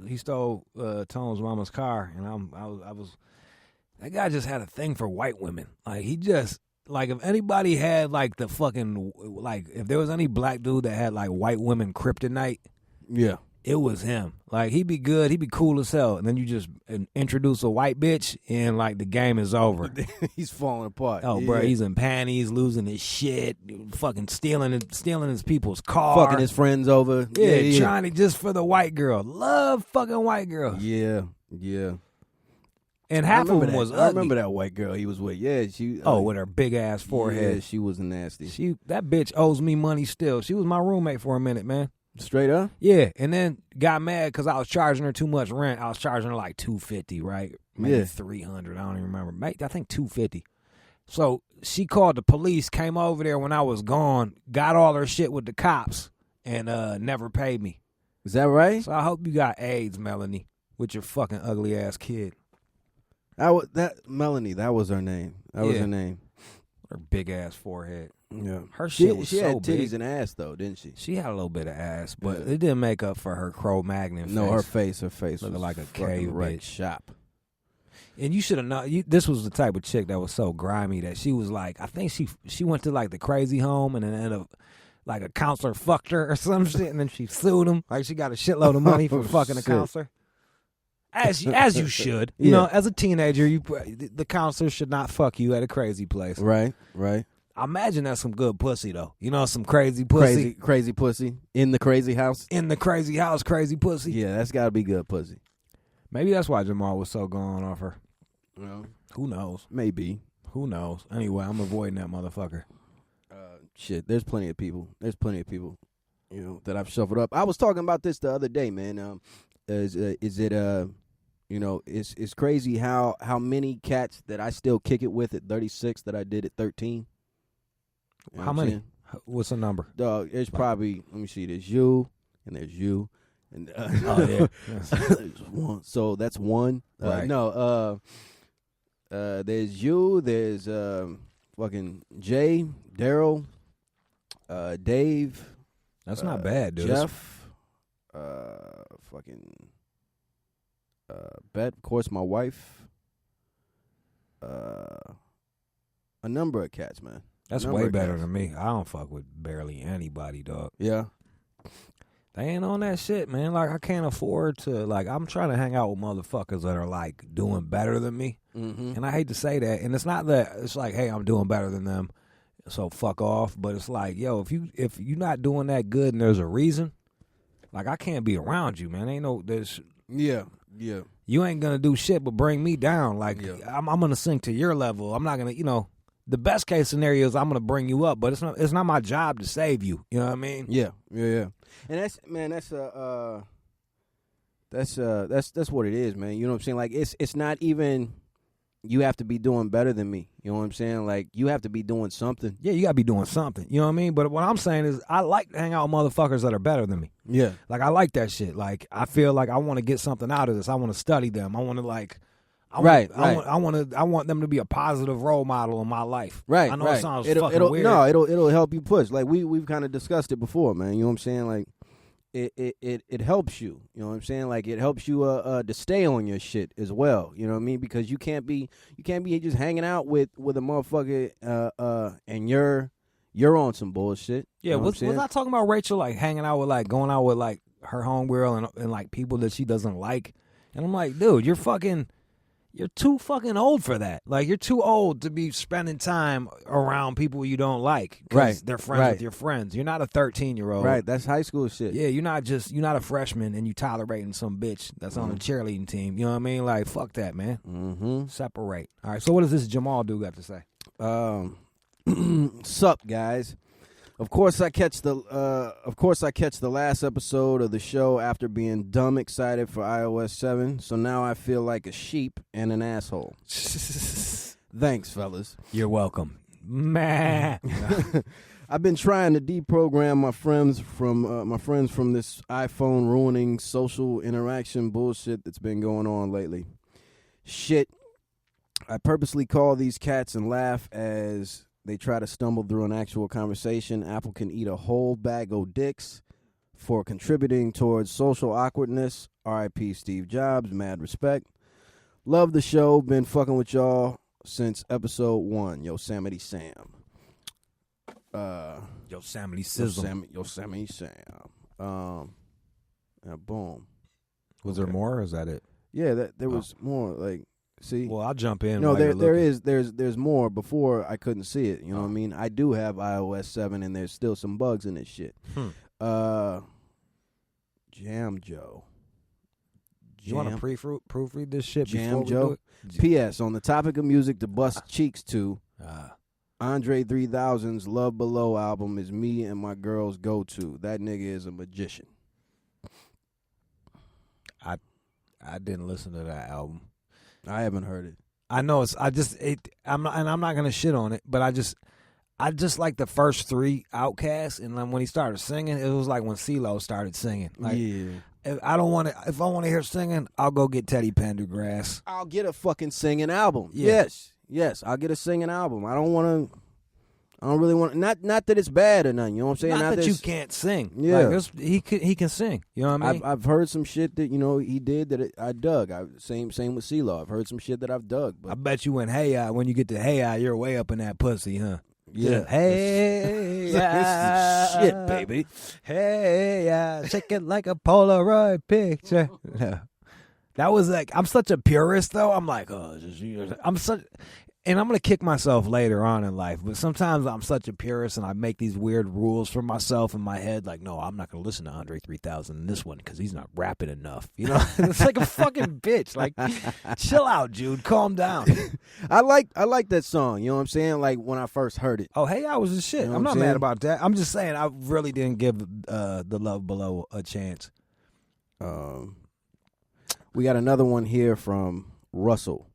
Speaker 4: Tone's mama's car, and I was that guy just had a thing for white women. Like he just like if anybody had like the fucking like if there was any black dude that had like white women kryptonite.
Speaker 3: Yeah.
Speaker 4: It was him. Like, he'd be good. He'd be cool as hell. And then you just introduce a white bitch, and, like, the game is over.
Speaker 3: He's falling apart.
Speaker 4: Oh, bro, he's in panties, losing his shit, fucking stealing his people's car.
Speaker 3: Fucking his friends over.
Speaker 4: Yeah, trying to just for the white girl. Love fucking white girls.
Speaker 3: Yeah.
Speaker 4: And half of them was ugly.
Speaker 3: I remember that white girl he was with. Yeah, she.
Speaker 4: with her big-ass forehead.
Speaker 3: Yeah, she was nasty.
Speaker 4: That bitch owes me money still. She was my roommate for a minute, man.
Speaker 3: Straight up?
Speaker 4: Yeah, and then got mad because I was charging her too much rent. I was charging her like $250, right? Maybe $300. I don't even remember. I think $250. So she called the police, came over there when I was gone, got all her shit with the cops, and never paid me.
Speaker 3: Is that right?
Speaker 4: So I hope you got AIDS, Melanie, with your fucking ugly ass kid.
Speaker 3: Melanie, that was her name. That was her name.
Speaker 4: Her big ass forehead.
Speaker 3: Yeah,
Speaker 4: her shit was
Speaker 3: she
Speaker 4: so
Speaker 3: had titties and ass though, didn't she?
Speaker 4: She had a little bit of ass, but it didn't make up for her Cro-Magnon face.
Speaker 3: No, her face
Speaker 4: looking
Speaker 3: was
Speaker 4: like a cave
Speaker 3: right
Speaker 4: bitch.
Speaker 3: shop.
Speaker 4: And you should have known. This was the type of chick that was so grimy that she was like, I think she went to like the crazy home and then ended up like a counselor fucked her or some shit, and then she sued him. Like she got a shitload of money for fucking a counselor. As you should, you know, as a teenager, the counselor should not fuck you at a crazy place.
Speaker 3: Right.
Speaker 4: I imagine that's some good pussy though. You know, some crazy pussy.
Speaker 3: Crazy pussy in the crazy house.
Speaker 4: In the crazy house, crazy pussy.
Speaker 3: Yeah, that's got to be good pussy.
Speaker 4: Maybe that's why Jamal was so gone off her.
Speaker 3: Well,
Speaker 4: who knows?
Speaker 3: Maybe.
Speaker 4: Who knows? Anyway, I'm avoiding that motherfucker.
Speaker 3: Shit, there's plenty of people. That I've shuffled up. I was talking about this the other day, man. It's crazy how many cats that I still kick it with at 36 that I did at 13. You know
Speaker 4: how many? What's the number?
Speaker 3: Dog, there's probably, let me see, there's you, and there's you, and there's one. So that's one.
Speaker 4: Right.
Speaker 3: There's you, there's fucking Jay, Daryl, Dave.
Speaker 4: That's not bad, dude.
Speaker 3: Jeff, Bet, of course, my wife. A number of cats, man.
Speaker 4: That's way better than me. I don't fuck with barely anybody, dog.
Speaker 3: Yeah.
Speaker 4: They ain't on that shit, man. Like, I can't afford to, like, I'm trying to hang out with motherfuckers that are, like, doing better than me.
Speaker 3: Mm-hmm.
Speaker 4: And I hate to say that. And it's not that, it's like, hey, I'm doing better than them, so fuck off. But it's like, yo, if you're not doing that good and there's a reason, like, I can't be around you, man. Ain't no, there's...
Speaker 3: Yeah.
Speaker 4: You ain't gonna do shit but bring me down. Like, I'm gonna sink to your level. I'm not gonna, the best case scenario is I'm gonna bring you up, but it's not my job to save you. You know what I mean?
Speaker 3: Yeah. And that's what it is, man. You know what I'm saying? Like, it's not even you have to be doing better than me. You know what I'm saying? Like, you have to be doing something.
Speaker 4: Yeah, you gotta be doing something. You know what I mean? But what I'm saying is I like to hang out with motherfuckers that are better than me.
Speaker 3: Yeah.
Speaker 4: Like, I like that shit. Like, I feel like I want to get something out of this. I want to study them. I want to I want them to be a positive role model in my life.
Speaker 3: Right.
Speaker 4: I know it sounds
Speaker 3: fucking
Speaker 4: weird.
Speaker 3: No, it'll help you push. Like we've kind of discussed it before, man. You know what I'm saying? Like it helps you. You know what I'm saying? Like it helps you to stay on your shit as well. You know what I mean? Because you can't be just hanging out with a motherfucker and you're on some bullshit.
Speaker 4: Yeah,
Speaker 3: you know
Speaker 4: was I talking about Rachel like hanging out with like going out with like her homegirl and like people that she doesn't like? And I'm like, dude, you're too fucking old for that. Like, you're too old to be spending time around people you don't like.
Speaker 3: Right.
Speaker 4: They're friends with your friends. You're not a 13-year-old.
Speaker 3: Right. That's high school shit.
Speaker 4: Yeah, you're not a freshman and you tolerating some bitch that's on the cheerleading team. You know what I mean? Like, fuck that, man.
Speaker 3: Mm-hmm.
Speaker 4: Separate. All right, so what does this Jamal dude got to say?
Speaker 3: Sup, guys. Of course I catch the last episode of the show after being dumb excited for iOS 7, so now I feel like a sheep and an asshole. Thanks, fellas.
Speaker 4: You're welcome. Man.
Speaker 3: I've been trying to deprogram my friends from this iPhone ruining social interaction bullshit that's been going on lately. Shit. I purposely call these cats and laugh as they try to stumble through an actual conversation. Apple can eat a whole bag of dicks for contributing towards social awkwardness. R.I.P. Steve Jobs. Mad respect. Love the show. Been fucking with y'all since episode 1. Yosemite Sam.
Speaker 4: Yosemite Sizzle.
Speaker 3: Yosemite Sam. Boom.
Speaker 4: Was there more, or is that it?
Speaker 3: Yeah, there was more. Like, see.
Speaker 4: Well, I'll jump in.
Speaker 3: No, there's more. Before I couldn't see it. You know what I mean? I do have iOS7, and there's still some bugs in this shit. Jam Joe.
Speaker 4: You want to proofread this shit
Speaker 3: Jam
Speaker 4: before we
Speaker 3: Joe?
Speaker 4: do it?
Speaker 3: P.S. On the topic of music to bust cheeks to, Andre 3000's Love Below album is me and my girl's go-to. That nigga is a magician.
Speaker 4: I didn't listen to that album.
Speaker 3: I haven't heard it.
Speaker 4: I know I'm not gonna shit on it, but I just like the first 3 Outkast, and then when he started singing, it was like when CeeLo started singing. Like,
Speaker 3: yeah.
Speaker 4: If I want to hear singing, I'll go get Teddy Pendergrass.
Speaker 3: I'll get a fucking singing album.
Speaker 4: Yeah.
Speaker 3: Yes, I'll get a singing album. I don't really want not that it's bad or nothing. You know what I'm saying?
Speaker 4: Not that you can't sing.
Speaker 3: Yeah,
Speaker 4: like, he can sing. You know what I mean?
Speaker 3: I've heard some shit that he did that I dug. Same with CeeLo. I've heard some shit that I've dug. But
Speaker 4: I bet you when you get to Hey you're way up in that pussy, huh?
Speaker 3: Yeah.
Speaker 4: Hey
Speaker 3: shit, baby.
Speaker 4: Hey shake it like a Polaroid picture. That was like, I'm such a purist though. I'm like, and I'm going to kick myself later on in life, but sometimes I'm such a purist and I make these weird rules for myself in my head. Like, no, I'm not going to listen to Andre 3000 in this one because he's not rapping enough. You know, it's like a fucking bitch. Like, chill out, Jude. Calm down.
Speaker 3: I like that song. You know what I'm saying? Like when I first heard it.
Speaker 4: Oh, Hey I was the shit.
Speaker 3: You know
Speaker 4: I'm not
Speaker 3: saying?
Speaker 4: mad about that. I'm just saying I really didn't give the Love Below a chance.
Speaker 3: We got another one here from Russell.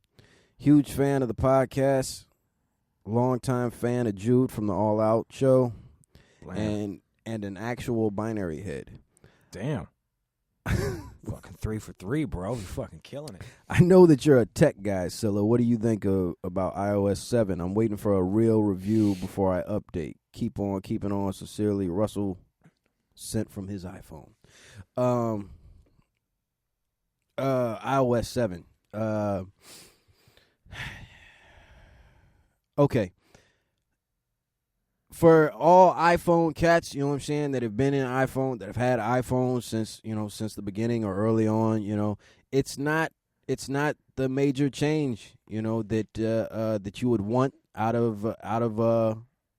Speaker 3: Huge fan of the podcast, longtime fan of Jude from the All Out show, and an actual binary head.
Speaker 4: Damn. Fucking 3 for 3, bro. You're fucking killing it.
Speaker 3: I know that you're a tech guy, Scylla. What do you think about iOS7? I'm waiting for a real review before I update. Keep on keeping on. Sincerely, Russell, sent from his iPhone. iOS 7. Okay. For all iPhone cats, you know what I'm saying, that have been in iPhone, that have had iPhones since the beginning or early on, it's not the major change, that you would want out of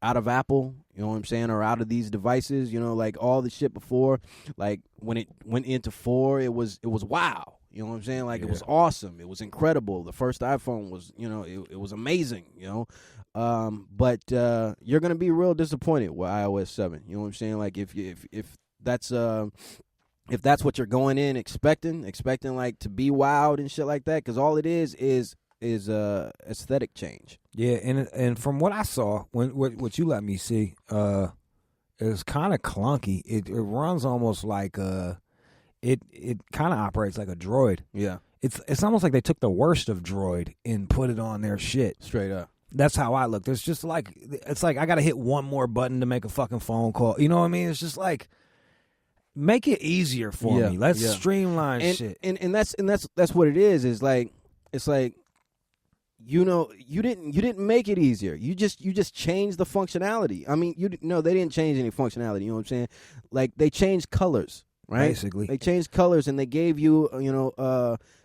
Speaker 3: Apple, you know what I'm saying, or out of these devices, like all the shit before, like when it went into 4, it was wow. You know what I'm saying? Like, It was awesome. It was incredible. The first iPhone was, it was amazing, But you're going to be real disappointed with iOS 7. You know what I'm saying? Like, if that's what you're going in expecting like to be wowed and shit like that, because all it is aesthetic change.
Speaker 4: Yeah, and from what I saw, what you let me see, it's kind of clunky. It runs almost like It kind of operates like a Droid.
Speaker 3: Yeah.
Speaker 4: It's almost like they took the worst of Droid and put it on their shit.
Speaker 3: Straight up.
Speaker 4: That's how I look. There's just like, it's like I got to hit one more button to make a fucking phone call. You know what I mean? It's just like, make it easier for me. Let's streamline shit.
Speaker 3: And that's what it is. Is like, it's like, you didn't make it easier. You just changed the functionality. I mean, they didn't change any functionality. You know what I'm saying? Like, they changed colors. Right?
Speaker 4: Basically.
Speaker 3: They changed colors and they gave you,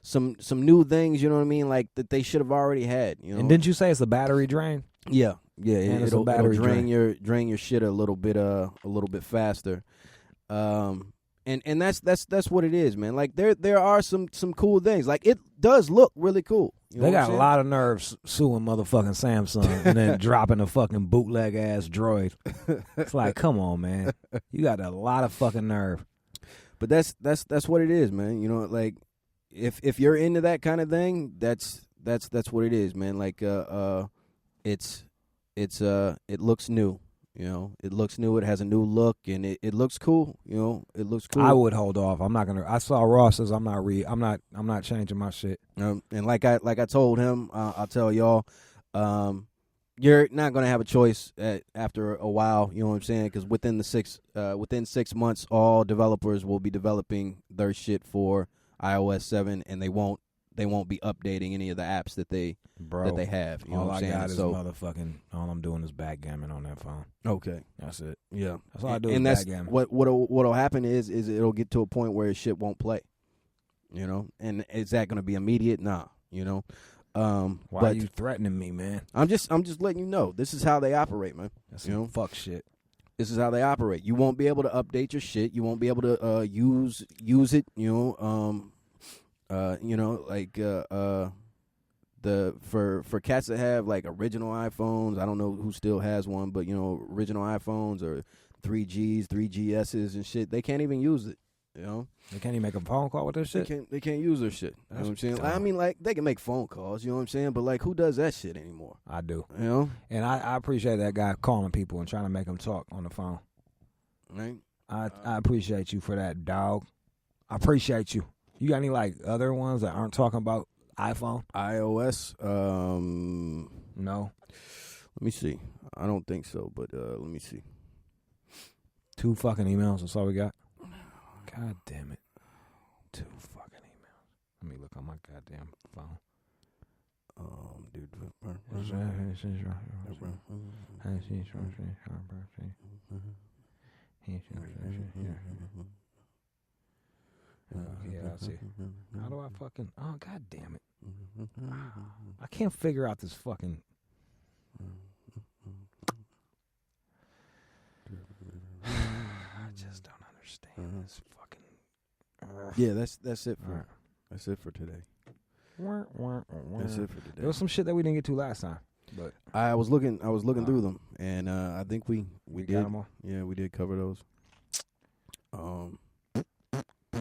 Speaker 3: some new things, you know what I mean, like that they should have already had,
Speaker 4: And didn't you say it's a battery drain?
Speaker 3: Yeah. It'll drain your shit a little bit faster. And that's what it is, man. Like there are some cool things. Like, it does look really cool. You know
Speaker 4: they got a lot of nerves suing motherfucking Samsung and then dropping a fucking bootleg ass Droid. It's like, come on, man. You got a lot of fucking nerve.
Speaker 3: But that's what it is, man. Like if you're into that kind of thing, that's what it is, man. Like it looks new. You know, it looks new. It has a new look, and it looks cool. You know, it looks cool.
Speaker 4: I would hold off. I'm not gonna. I saw Ross says I'm not changing my shit.
Speaker 3: And like I told him, I'll tell y'all, you're not gonna have a choice after a while. You know what I'm saying? Because within 6 months, all developers will be developing their shit for iOS7, and they won't be updating any of the apps that they have. You know what I'm saying?
Speaker 4: All I got is motherfucking. All I'm doing is backgammon on that phone.
Speaker 3: Okay,
Speaker 4: that's it.
Speaker 3: Yeah,
Speaker 4: that's all I do.
Speaker 3: And
Speaker 4: is
Speaker 3: that's
Speaker 4: backgammon.
Speaker 3: what'll happen is it'll get to a point where shit won't play. You know, and is that going to be immediate? Nah. You know.
Speaker 4: Why are you threatening me, man?
Speaker 3: I'm just letting you know. This is how they operate, man.
Speaker 4: That's fuck shit.
Speaker 3: This is how they operate. You won't be able to update your shit. You won't be able to use it. You know, like for cats that have like original iPhones. I don't know who still has one, but you know, original iPhones or 3Gs, 3GSs and shit. They can't even use it. You know,
Speaker 4: they can't even make a phone call with their shit.
Speaker 3: They can't use their shit. You know what I'm saying? I mean, like they can make phone calls. You know what I'm saying? But like, who does that shit anymore?
Speaker 4: I do.
Speaker 3: You know,
Speaker 4: and I appreciate that guy calling people and trying to make them talk on the phone.
Speaker 3: Right.
Speaker 4: I appreciate you for that, dog. I appreciate you. You got any like other ones that aren't talking about iPhone?
Speaker 3: iOS?
Speaker 4: No.
Speaker 3: Let me see. I don't think so, but let me see.
Speaker 4: 2 fucking emails. That's all we got. God damn it. 2 fucking emails. Let me look on my goddamn phone.
Speaker 3: Dude.
Speaker 4: Yeah, I see. How do I fucking... Oh, god damn it. I can't figure out this fucking... I just don't understand this fucking...
Speaker 3: Yeah, that's it for that's it for today. That's it for today.
Speaker 4: There was some shit that we didn't get to last time, but
Speaker 3: I was looking through them, and I think we did.
Speaker 4: Got them all?
Speaker 3: Yeah, we did cover those.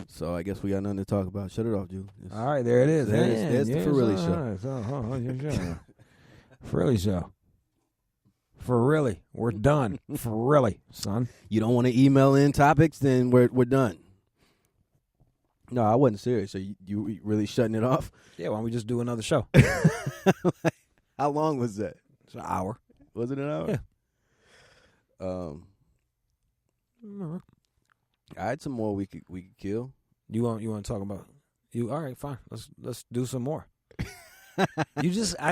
Speaker 3: So I guess we got nothing to talk about. Shut it off, Jules.
Speaker 4: All right, there it is.
Speaker 3: There's the Really Show.
Speaker 4: For Really Show. For really, we're done. For really, son.
Speaker 3: You don't want to email in topics, then we're done. No, I wasn't serious. So you really shutting it off?
Speaker 4: Yeah, why don't we just do another show?
Speaker 3: How long was that?
Speaker 4: It's an hour.
Speaker 3: Was it an hour?
Speaker 4: Yeah.
Speaker 3: I had some more we could kill.
Speaker 4: You want to talk about you? All right, fine. Let's do some more. I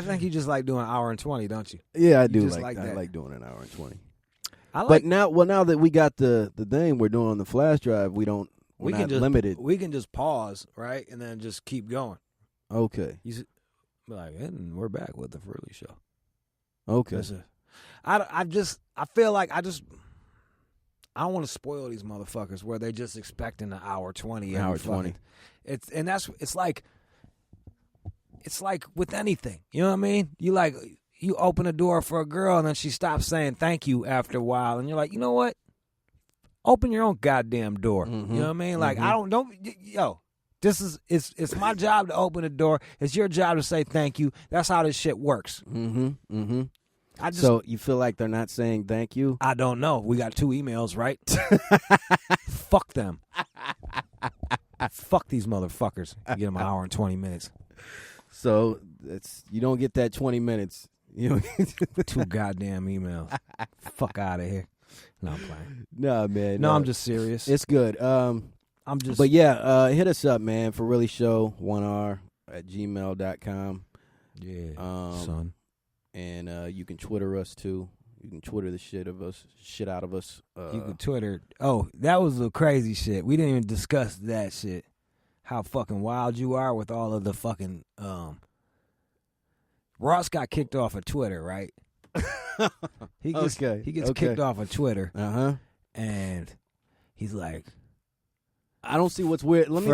Speaker 4: think you just like doing an hour and 20, don't you?
Speaker 3: Yeah, I do
Speaker 4: like that.
Speaker 3: I like doing an hour and 20.
Speaker 4: But
Speaker 3: now that we got the thing we're doing on the flash drive, we're not limited.
Speaker 4: We can just pause, right, and then just keep going.
Speaker 3: Okay.
Speaker 4: You like, and we're back with the Really Show.
Speaker 3: Okay.
Speaker 4: I feel like I don't want to spoil these motherfuckers where they just expecting an hour 20.
Speaker 3: An hour 20.
Speaker 4: It's like with anything. You know what I mean? You open a door for a girl and then she stops saying thank you after a while, and you're like, you know what? Open your own goddamn door.
Speaker 3: Mm-hmm.
Speaker 4: You know what I mean? Like it's my job to open the door. It's your job to say thank you. That's how this shit works.
Speaker 3: Mm-hmm. Mm-hmm. So you feel like they're not saying thank you?
Speaker 4: I don't know. We got 2 emails, right? Fuck them. Fuck these motherfuckers. You get them an hour and 20 minutes.
Speaker 3: So you don't get that 20 minutes. You don't get
Speaker 4: 2 goddamn emails. Fuck out of here. No, I'm playing.
Speaker 3: No, man.
Speaker 4: No, I'm just serious.
Speaker 3: It's good. But yeah, hit us up, man, for Really Show 1R at gmail.com.
Speaker 4: Yeah, son.
Speaker 3: And you can Twitter us too. You can Twitter the shit out of us.
Speaker 4: You can Twitter. Oh, that was the crazy shit. We didn't even discuss that shit. How fucking wild you are with all of the fucking. Ross got kicked off of Twitter, right? He gets kicked off of Twitter. And he's like,
Speaker 3: I don't see what's weird. Let me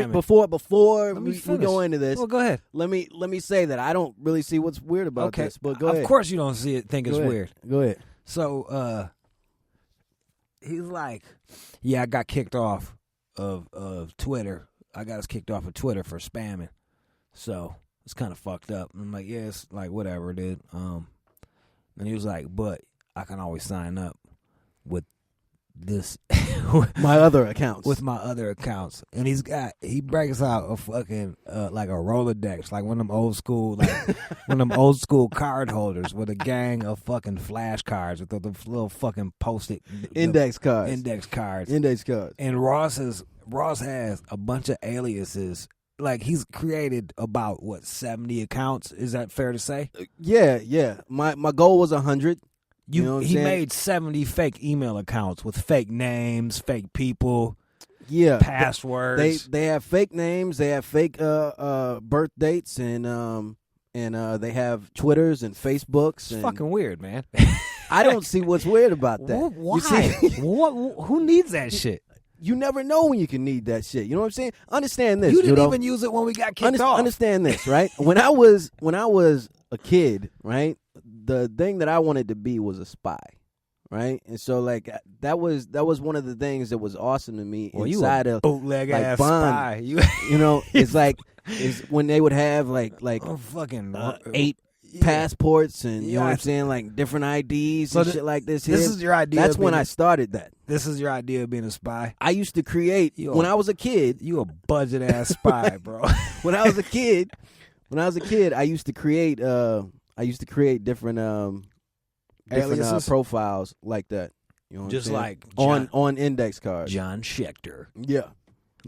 Speaker 3: before we go into this.
Speaker 4: Well, go ahead.
Speaker 3: Let me say that I don't really see what's weird about this. But go ahead.
Speaker 4: Of course you don't think it's weird.
Speaker 3: Go ahead.
Speaker 4: So he's like, yeah, I got kicked off of Twitter. I got us kicked off of Twitter for spamming. So it's kind of fucked up. And I'm like, yeah, it's like whatever, dude. And he was like, but I can always sign up with this
Speaker 3: My other accounts.
Speaker 4: with my other accounts. And he breaks out a fucking like a Rolodex, like one of them old school card holders with a gang of fucking flashcards with the little fucking post-it
Speaker 3: index cards.
Speaker 4: index cards. And Ross has a bunch of aliases. Like, he's created about 70 accounts. Is that fair to say?
Speaker 3: Yeah. My goal was 100. You know what I'm
Speaker 4: he
Speaker 3: saying?
Speaker 4: made 70 fake email accounts with fake names, fake people,
Speaker 3: Yeah,
Speaker 4: passwords.
Speaker 3: They have fake names. They have fake birth dates, and they have Twitters and Facebooks.
Speaker 4: It's fucking weird, man.
Speaker 3: I don't see what's weird about that.
Speaker 4: Why?
Speaker 3: You see,
Speaker 4: Who needs that shit?
Speaker 3: you never know when you can need that shit. You know what I'm saying? Understand this.
Speaker 4: You didn't
Speaker 3: Judo.
Speaker 4: even use it when we got kicked off.
Speaker 3: Understand this, right? When I was a kid, right, the thing that I wanted to be was a spy, right? And so like that was one of the things that was awesome to me inside of
Speaker 4: bootleg
Speaker 3: like
Speaker 4: ass
Speaker 3: Bond.
Speaker 4: spy.
Speaker 3: You know, it's when they would have like
Speaker 4: fucking
Speaker 3: 8 passports and you know what
Speaker 4: Yeah.
Speaker 3: I'm saying, like different IDs
Speaker 4: So
Speaker 3: and shit like this.
Speaker 4: This
Speaker 3: here.
Speaker 4: is your idea.
Speaker 3: That's
Speaker 4: of
Speaker 3: when
Speaker 4: being
Speaker 3: I started that.
Speaker 4: This is your idea of being a spy.
Speaker 3: I used to create
Speaker 4: You
Speaker 3: when
Speaker 4: a-
Speaker 3: I was a kid.
Speaker 4: You a budget ass spy, bro.
Speaker 3: When I was a kid, I used to create different
Speaker 4: Aliases?
Speaker 3: profiles like that. You know what
Speaker 4: Just
Speaker 3: I'm saying?
Speaker 4: like
Speaker 3: on index cards.
Speaker 4: John Schechter.
Speaker 3: Yeah.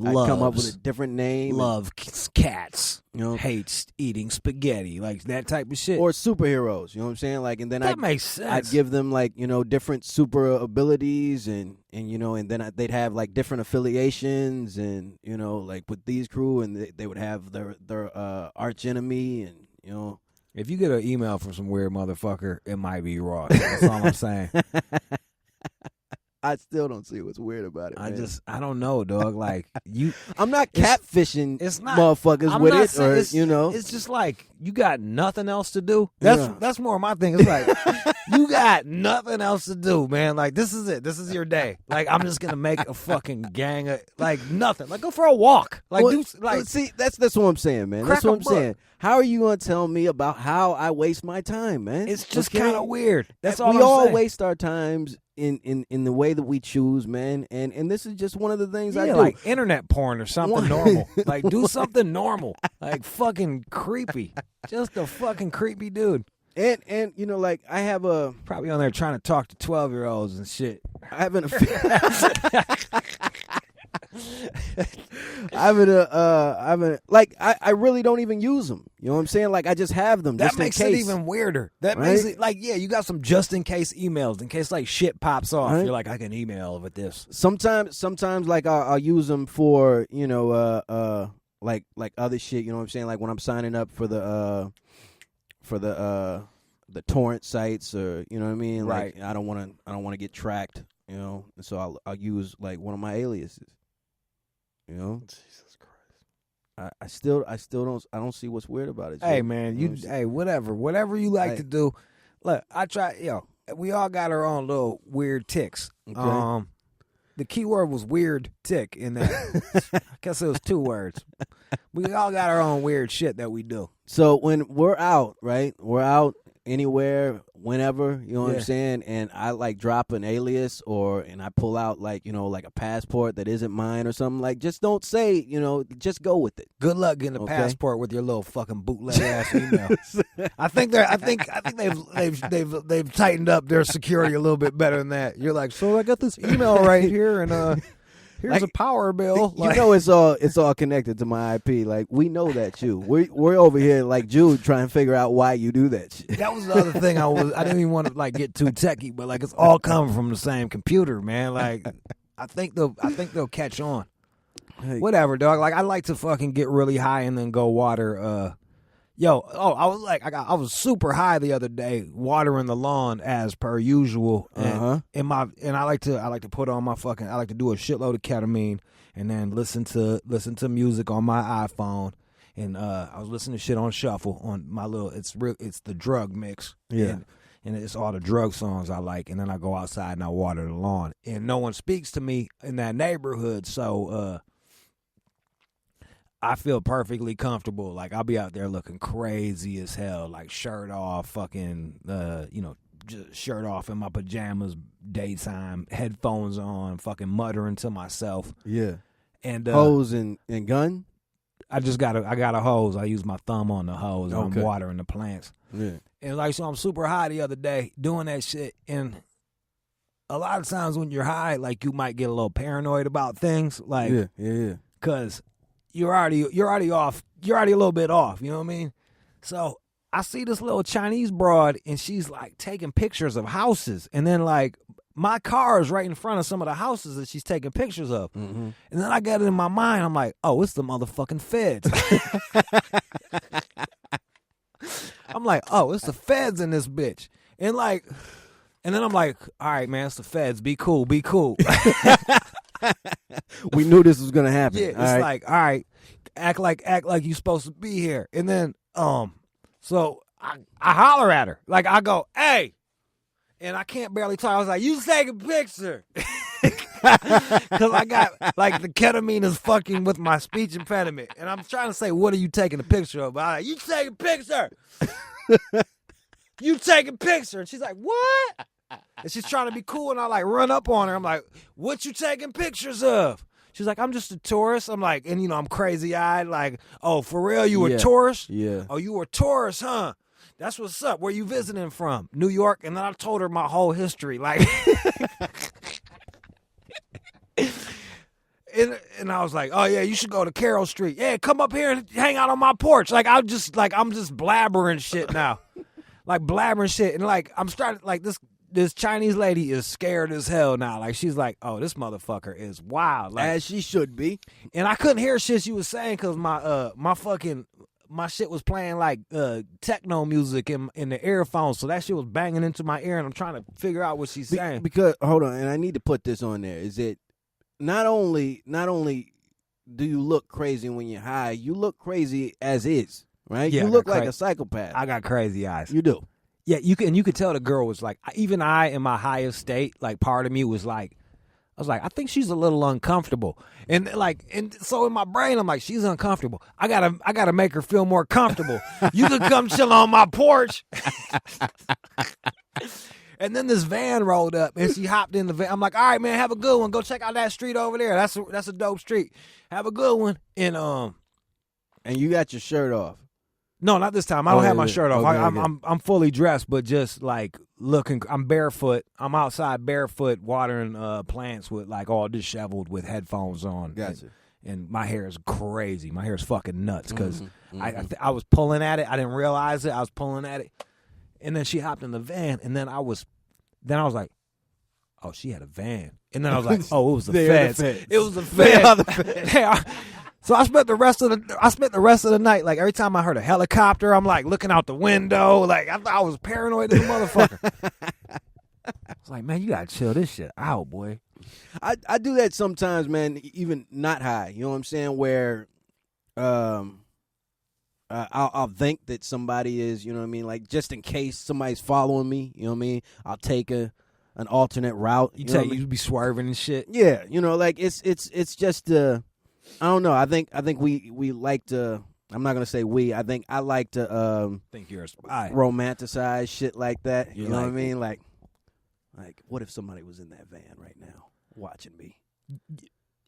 Speaker 3: I'd come up with a different name.
Speaker 4: Love cats.
Speaker 3: You know,
Speaker 4: Hates eating spaghetti. Like that type of shit.
Speaker 3: or superheroes. You know what I'm saying? Like, and then
Speaker 4: that makes sense.
Speaker 3: I'd give them like, you know, different super abilities and you know, and then they'd have like different affiliations and you know, like with these crew, and they would have their arch enemy, and you know.
Speaker 4: If you get an email from some weird motherfucker, it might be Ross. That's all I'm saying.
Speaker 3: I still don't see what's weird about it. Man.
Speaker 4: I don't know, dog. Like you,
Speaker 3: I'm not catfishing
Speaker 4: it's not-
Speaker 3: motherfuckers
Speaker 4: I'm
Speaker 3: with
Speaker 4: not
Speaker 3: it,
Speaker 4: saying
Speaker 3: or
Speaker 4: it's,
Speaker 3: you know.
Speaker 4: it's just like you got nothing else to do.
Speaker 3: Yeah.
Speaker 4: That's more my thing. It's like you got nothing else to do, man. Like this is it. This is your day. Like I'm just gonna make a fucking gang of like nothing. Like go for a walk. Like
Speaker 3: Well,
Speaker 4: do like
Speaker 3: see, that's what I'm saying, man.
Speaker 4: Crack
Speaker 3: That's what
Speaker 4: a
Speaker 3: I'm
Speaker 4: book.
Speaker 3: saying. How are you gonna tell me about how I waste my time, man?
Speaker 4: it's just
Speaker 3: Okay?
Speaker 4: kind of weird. That's all
Speaker 3: we
Speaker 4: I'm
Speaker 3: all
Speaker 4: saying.
Speaker 3: waste our times in the way that we choose, man. And this is just one of the things I
Speaker 4: Yeah,
Speaker 3: do.
Speaker 4: like internet porn or something
Speaker 3: One-
Speaker 4: normal. Like do something normal. Like fucking creepy. Just a fucking creepy dude.
Speaker 3: And you know, like I have a
Speaker 4: Probably on there trying to talk to 12-year-olds and shit.
Speaker 3: I have an I really don't even use them. You know what I'm saying? Like I just have them
Speaker 4: That
Speaker 3: just
Speaker 4: makes
Speaker 3: in
Speaker 4: it
Speaker 3: case.
Speaker 4: even weirder. That
Speaker 3: Right?
Speaker 4: makes it like, yeah, you got some just in case emails in case like shit pops off.
Speaker 3: Right.
Speaker 4: You're like, I can email with this.
Speaker 3: Sometimes like I'll use them for, you know, like other shit, you know what I'm saying? Like when I'm signing up for the torrent sites, or you know what I mean?
Speaker 4: Right.
Speaker 3: Like I don't want to get tracked, you know. And so I'll use like one of my aliases. You know?
Speaker 1: Jesus Christ.
Speaker 3: I still don't see what's weird about it.
Speaker 4: Hey
Speaker 3: Joe.
Speaker 4: man,
Speaker 3: You know what I'm saying?
Speaker 4: whatever you like
Speaker 3: Hey.
Speaker 4: to do. Look, I try, we all got our own little weird ticks.
Speaker 3: Okay.
Speaker 4: The key word was weird tick in that. I guess it was 2 words. We all got our own weird shit that we do.
Speaker 3: So when we're out, right? We're out anywhere, whenever, you know what
Speaker 4: Yeah.
Speaker 3: I'm saying? And I like drop an alias and I pull out like, you know, like a passport that isn't mine or something. Like just don't say, you know, just go with it.
Speaker 4: Good luck getting a
Speaker 3: Okay.
Speaker 4: passport with your little fucking bootleg ass email. I think they've tightened up their security a little bit better than that. You're like, so I got this email right here, and here's
Speaker 3: Like,
Speaker 4: a power bill.
Speaker 3: You know it's all connected to my IP. Like we know that you. We're over here like Jude trying to figure out why you do that shit.
Speaker 4: that was the other thing I didn't even want to like get too techie, but like it's all coming from the same computer, man. Like I think they'll catch on.
Speaker 3: Hey,
Speaker 4: Whatever, dog. Like I like to fucking get really high and then go water. I was super high the other day, watering the lawn as per usual. And I like to put on my I like to do a shitload of ketamine and then listen to music on my iPhone. And I was listening to shit on shuffle on my little. It's the drug mix.
Speaker 3: Yeah.
Speaker 4: And it's all the drug songs I like. And then I go outside and I water the lawn. And no one speaks to me in that neighborhood, so I feel perfectly comfortable. Like I'll be out there looking crazy as hell, like shirt off, fucking, just shirt off in my pajamas, daytime, headphones on, fucking muttering to myself.
Speaker 3: Yeah.
Speaker 4: And
Speaker 3: hose and gun.
Speaker 4: I got a hose. I use my thumb on the hose.
Speaker 3: Okay.
Speaker 4: I'm watering the plants.
Speaker 3: Yeah.
Speaker 4: And like, so I'm super high the other day doing that shit. And a lot of times when you're high, like, you might get a little paranoid about things. Like,
Speaker 3: yeah.
Speaker 4: Cause you're already off. You're already a little bit off. You know what I mean? So I see this little Chinese broad, and she's like taking pictures of houses, and then like my car is right in front of some of the houses that she's taking pictures of.
Speaker 3: Mm-hmm.
Speaker 4: And then I get it in my mind. I'm like, oh, it's the motherfucking feds. I'm like, oh, it's the feds in this bitch. And then I'm like, all right, man, it's the feds. Be cool. Be cool.
Speaker 3: We knew this was gonna happen.
Speaker 4: Yeah, it's like, all right, act like you supposed to be here. And then, so I holler at her. Like, I go, hey. And I can't barely talk. I was like, you take a picture. Because I got, like, the ketamine is fucking with my speech impediment. And I'm trying to say, what are you taking a picture of? But I'm like, you take a picture. You take a picture. And she's like, what? And she's trying to be cool. And I, like, run up on her. I'm like, what you taking pictures of? She's like, I'm just a tourist. I'm like, and, you know, I'm crazy-eyed. Like, oh, for real? You a tourist?
Speaker 3: Yeah.
Speaker 4: Oh, you a tourist, huh? That's what's up. Where you visiting from? New York? And then I told her my whole history. Like, and I was like, oh, yeah, you should go to Carroll Street. Yeah, come up here and hang out on my porch. Like, I'm just blabbering shit now. Like, blabbering shit. And, like, I'm starting, like, this Chinese lady is scared as hell now. Like, she's like, oh, this motherfucker is wild. Like,
Speaker 3: as she should be.
Speaker 4: And I couldn't hear shit she was saying because my shit was playing like techno music in the earphones, so that shit was banging into my ear, and I'm trying to figure out what she's saying.
Speaker 3: Because hold on, and I need to put this on there. Is it not only do you look crazy when you're high, you look crazy as is, right?
Speaker 4: Yeah,
Speaker 3: you look like a psychopath.
Speaker 4: I got crazy eyes.
Speaker 3: You do.
Speaker 4: Yeah, you could tell the girl was like, even I in my highest state, like part of me was like, I was like, I think she's a little uncomfortable. And so in my brain, I'm like, she's uncomfortable. I gotta make her feel more comfortable. You can come chill on my porch. And then this van rolled up and she hopped in the van. I'm like, all right, man, have a good one. Go check out that street over there. That's a dope street. Have a good one. And
Speaker 3: you got your shirt off.
Speaker 4: No, not this time. I don't have my shirt off.
Speaker 3: Okay.
Speaker 4: I'm fully dressed, but just like looking. I'm barefoot. I'm outside barefoot watering plants with like all disheveled with headphones on.
Speaker 3: Gotcha.
Speaker 4: And my hair is crazy. My hair is fucking nuts because I was pulling at it. I didn't realize it. I was pulling at it, and then she hopped in the van, and then I was like, oh, she had a van, and then I was like, oh, it was the feds. It was the feds. So I spent the rest of the night, like every time I heard a helicopter, I'm like looking out the window, like I thought I was paranoid as a motherfucker. I was like, man, you gotta chill this shit out, boy.
Speaker 3: I do that sometimes, man, even not high. You know what I'm saying? Where I'll think that somebody is, you know what I mean, like just in case somebody's following me, you know what I mean? I'll take an alternate route.
Speaker 4: You be swerving and shit.
Speaker 3: Yeah, you know, like it's just I don't know. I think we like to. I'm not gonna say we. I think I like to
Speaker 4: think you're a spy.
Speaker 3: Romanticize shit like that. You know
Speaker 4: like
Speaker 3: what I mean? Like, what if somebody was in that van right now watching me?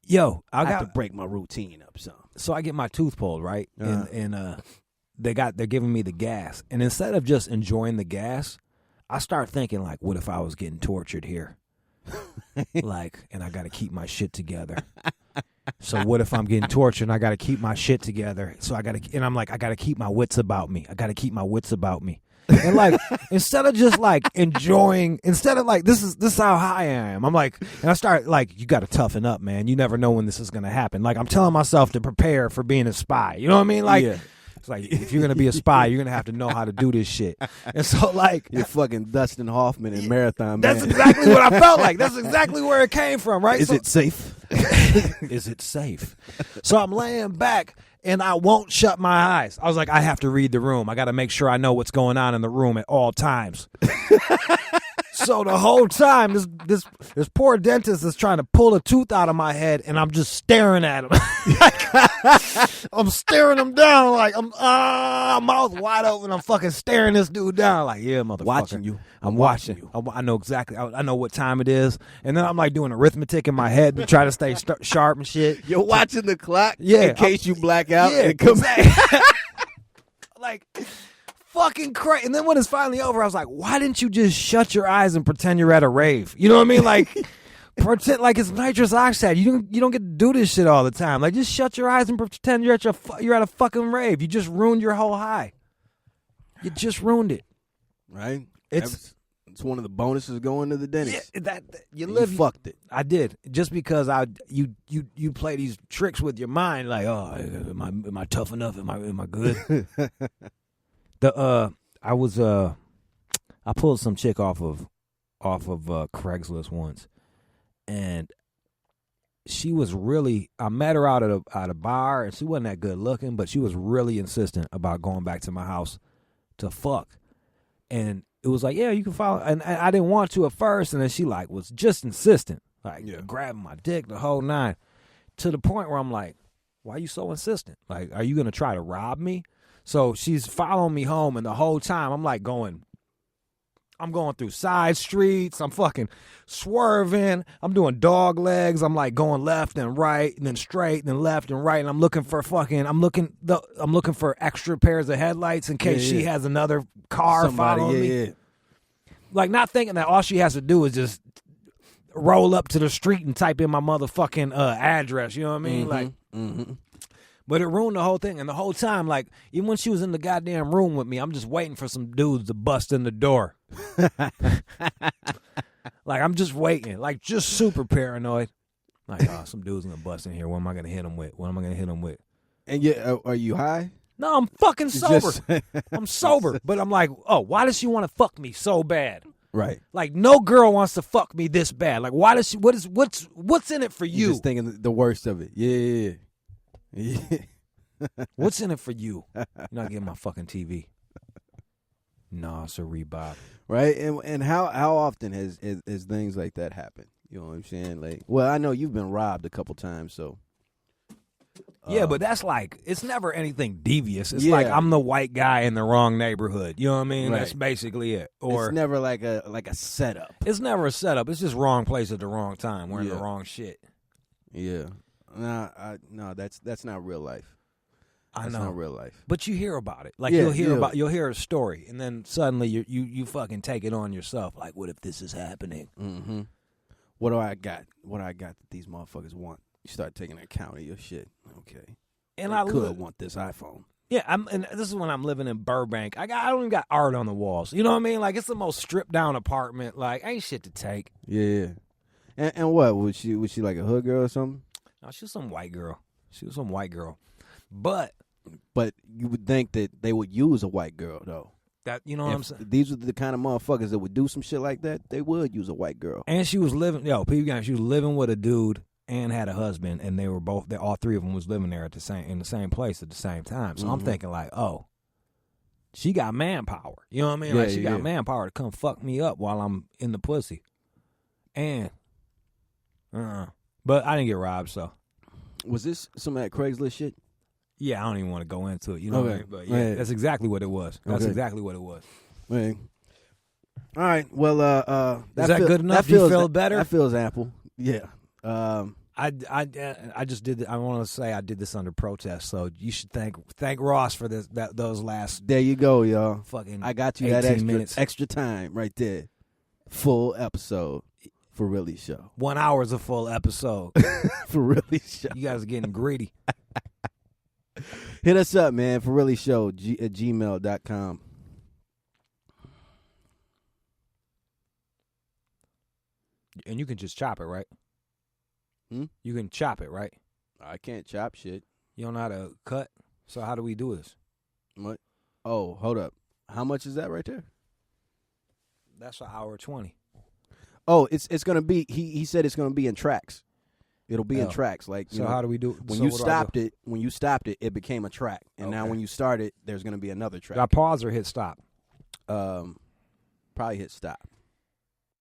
Speaker 4: Yo, I
Speaker 3: have
Speaker 4: got
Speaker 3: to break my routine up some.
Speaker 4: So I get my tooth pulled, right? And they're giving me the gas, and instead of just enjoying the gas, I start thinking like, what if I was getting tortured here? Like, and I got to keep my shit together. So what if I'm getting tortured and I got to keep my shit together? So and I'm like, I got to keep my wits about me. And like, instead of just like enjoying, instead of like, this is how high I am. I'm like, and I start like, you got to toughen up, man. You never know when this is going to happen. Like, I'm telling myself to prepare for being a spy. You know what I mean? Like, it's like, if you're going to be a spy, you're going to have to know how to do this shit. And so like,
Speaker 3: you're fucking Dustin Hoffman in Marathon, man.
Speaker 4: That's exactly what I felt like. That's exactly where it came from, right?
Speaker 3: Is it safe?
Speaker 4: Is it safe? So I'm laying back and I won't shut my eyes. I was like, I have to read the room. I got to make sure I know what's going on in the room at all times. So the whole time, this poor dentist is trying to pull a tooth out of my head, and I'm just staring at him. I'm staring him down like mouth wide open. I'm fucking staring this dude down like, yeah, motherfucker.
Speaker 3: Watching you.
Speaker 4: I'm watching you. I know exactly. I know what time it is, and then I'm like doing arithmetic in my head to try to stay sharp and shit.
Speaker 3: You're watching the clock,
Speaker 4: Yeah,
Speaker 3: in case you black out.
Speaker 4: Yeah,
Speaker 3: and come
Speaker 4: like fucking crazy. And then when it's finally over, I was like, why didn't you just shut your eyes and pretend you're at a rave? You know what I mean? Like pretend like it's nitrous oxide. You don't get to do this shit all the time. Like just shut your eyes and pretend you're at a fucking rave. You just ruined your whole high. You just ruined it.
Speaker 3: Right?
Speaker 4: It's
Speaker 3: one of the bonuses of going to the dentist.
Speaker 4: Yeah, you
Speaker 3: fucked it.
Speaker 4: I did just because you play these tricks with your mind. Like, oh, am I tough enough? Am I good? I pulled some chick off of Craigslist once, and she was really. I met her out at a bar, and she wasn't that good looking, but she was really insistent about going back to my house to fuck, and it was like, yeah, you can follow, and I didn't want to at first, and then she like was just insistent, like grabbing my dick the whole nine, to the point where I'm like, why are you so insistent? Like, are you gonna try to rob me? So she's following me home, and the whole time I'm like going through side streets. I'm fucking swerving. I'm doing dog legs. I'm like going left and right, and then straight, and then left and right. And I'm looking for extra pairs of headlights in case she has another car following me. Yeah. Like not thinking that all she has to do is just roll up to the street and type in my motherfucking address. You know what I mean? But it ruined the whole thing. And the whole time, like, even when she was in the goddamn room with me, I'm just waiting for some dudes to bust in the door. Like, I'm just waiting. Like, just super paranoid. Like, oh, some dude's going to bust in here. What am I going to hit him with? What am I going to hit him with?
Speaker 3: And are you high?
Speaker 4: No, I'm fucking sober. I'm sober. But I'm like, oh, why does she want to fuck me so bad?
Speaker 3: Right.
Speaker 4: Like, no girl wants to fuck me this bad. Like, why does she, what's in it for you?
Speaker 3: You're just thinking the worst of it. Yeah.
Speaker 4: What's in it for you? You're not getting my fucking TV. Nah, it's a Mrhbee.
Speaker 3: Right, and how often has things like that happen? You know what I'm saying? Like, well, I know you've been robbed a couple times, so.
Speaker 4: Yeah, but that's like, it's never anything devious. It's like I'm the white guy in the wrong neighborhood. You know what I mean? Right. That's basically it. Or
Speaker 3: it's never like a setup.
Speaker 4: It's never a setup. It's just wrong place at the wrong time. Wearing the wrong shit.
Speaker 3: Yeah. No, that's not real life. That's not real life.
Speaker 4: But you hear about it. Like you'll hear a story, and then suddenly you fucking take it on yourself. Like, what if this is happening?
Speaker 3: Mm-hmm. What do I got? What do I got that these motherfuckers want? You start taking account of your shit. Okay.
Speaker 4: And
Speaker 3: I could want this iPhone.
Speaker 4: Yeah, and this is when I'm living in Burbank. I don't even got art on the walls. You know what I mean? Like, it's the most stripped down apartment. Like, ain't shit to take.
Speaker 3: Yeah. And what was she like a hood girl or something?
Speaker 4: No, she was some white girl. But
Speaker 3: you would think that they would use a white girl, though.
Speaker 4: That, you know what I'm saying?
Speaker 3: These were the kind of motherfuckers that would do some shit like that. They would use a white girl.
Speaker 4: And she was living, she was living with a dude and had a husband, and all three of them was living there in the same place at the same time. So I'm thinking like, oh, she got manpower. You know what I mean? Like she got manpower to come fuck me up while I'm in the pussy. And, but I didn't get robbed, so.
Speaker 3: Was this some of that Craigslist shit?
Speaker 4: Yeah, I don't even want to go into it. You know what I mean? But yeah, that's exactly what it was. That's exactly what it was.
Speaker 3: Right. All right. Well,
Speaker 4: is that good enough? Do you feel better?
Speaker 3: That feels ample. Yeah.
Speaker 4: I just did. I want to say I did this under protest. So you should thank Ross for those last.
Speaker 3: There you go, y'all.
Speaker 4: Fucking.
Speaker 3: I got you that extra time right there. Full episode for Really Show.
Speaker 4: 1 hour is a full episode
Speaker 3: for Really Show.
Speaker 4: You guys are getting greedy.
Speaker 3: Hit us up, man, for Really Show at gmail.com.
Speaker 4: And you can just chop it, right? You can chop it, right?
Speaker 3: I can't chop shit.
Speaker 4: You don't know how to cut? So how do we do this?
Speaker 3: What? Oh, hold up. How much is that right there?
Speaker 4: That's 1 hour 20.
Speaker 3: Oh, it's gonna be. He said it's gonna be in tracks. It'll be in tracks. Like
Speaker 4: so, how do we do?
Speaker 3: When you stopped it, it became a track, and now when you start it, there's gonna be another track.
Speaker 4: Do I pause or hit stop?
Speaker 3: Probably hit stop.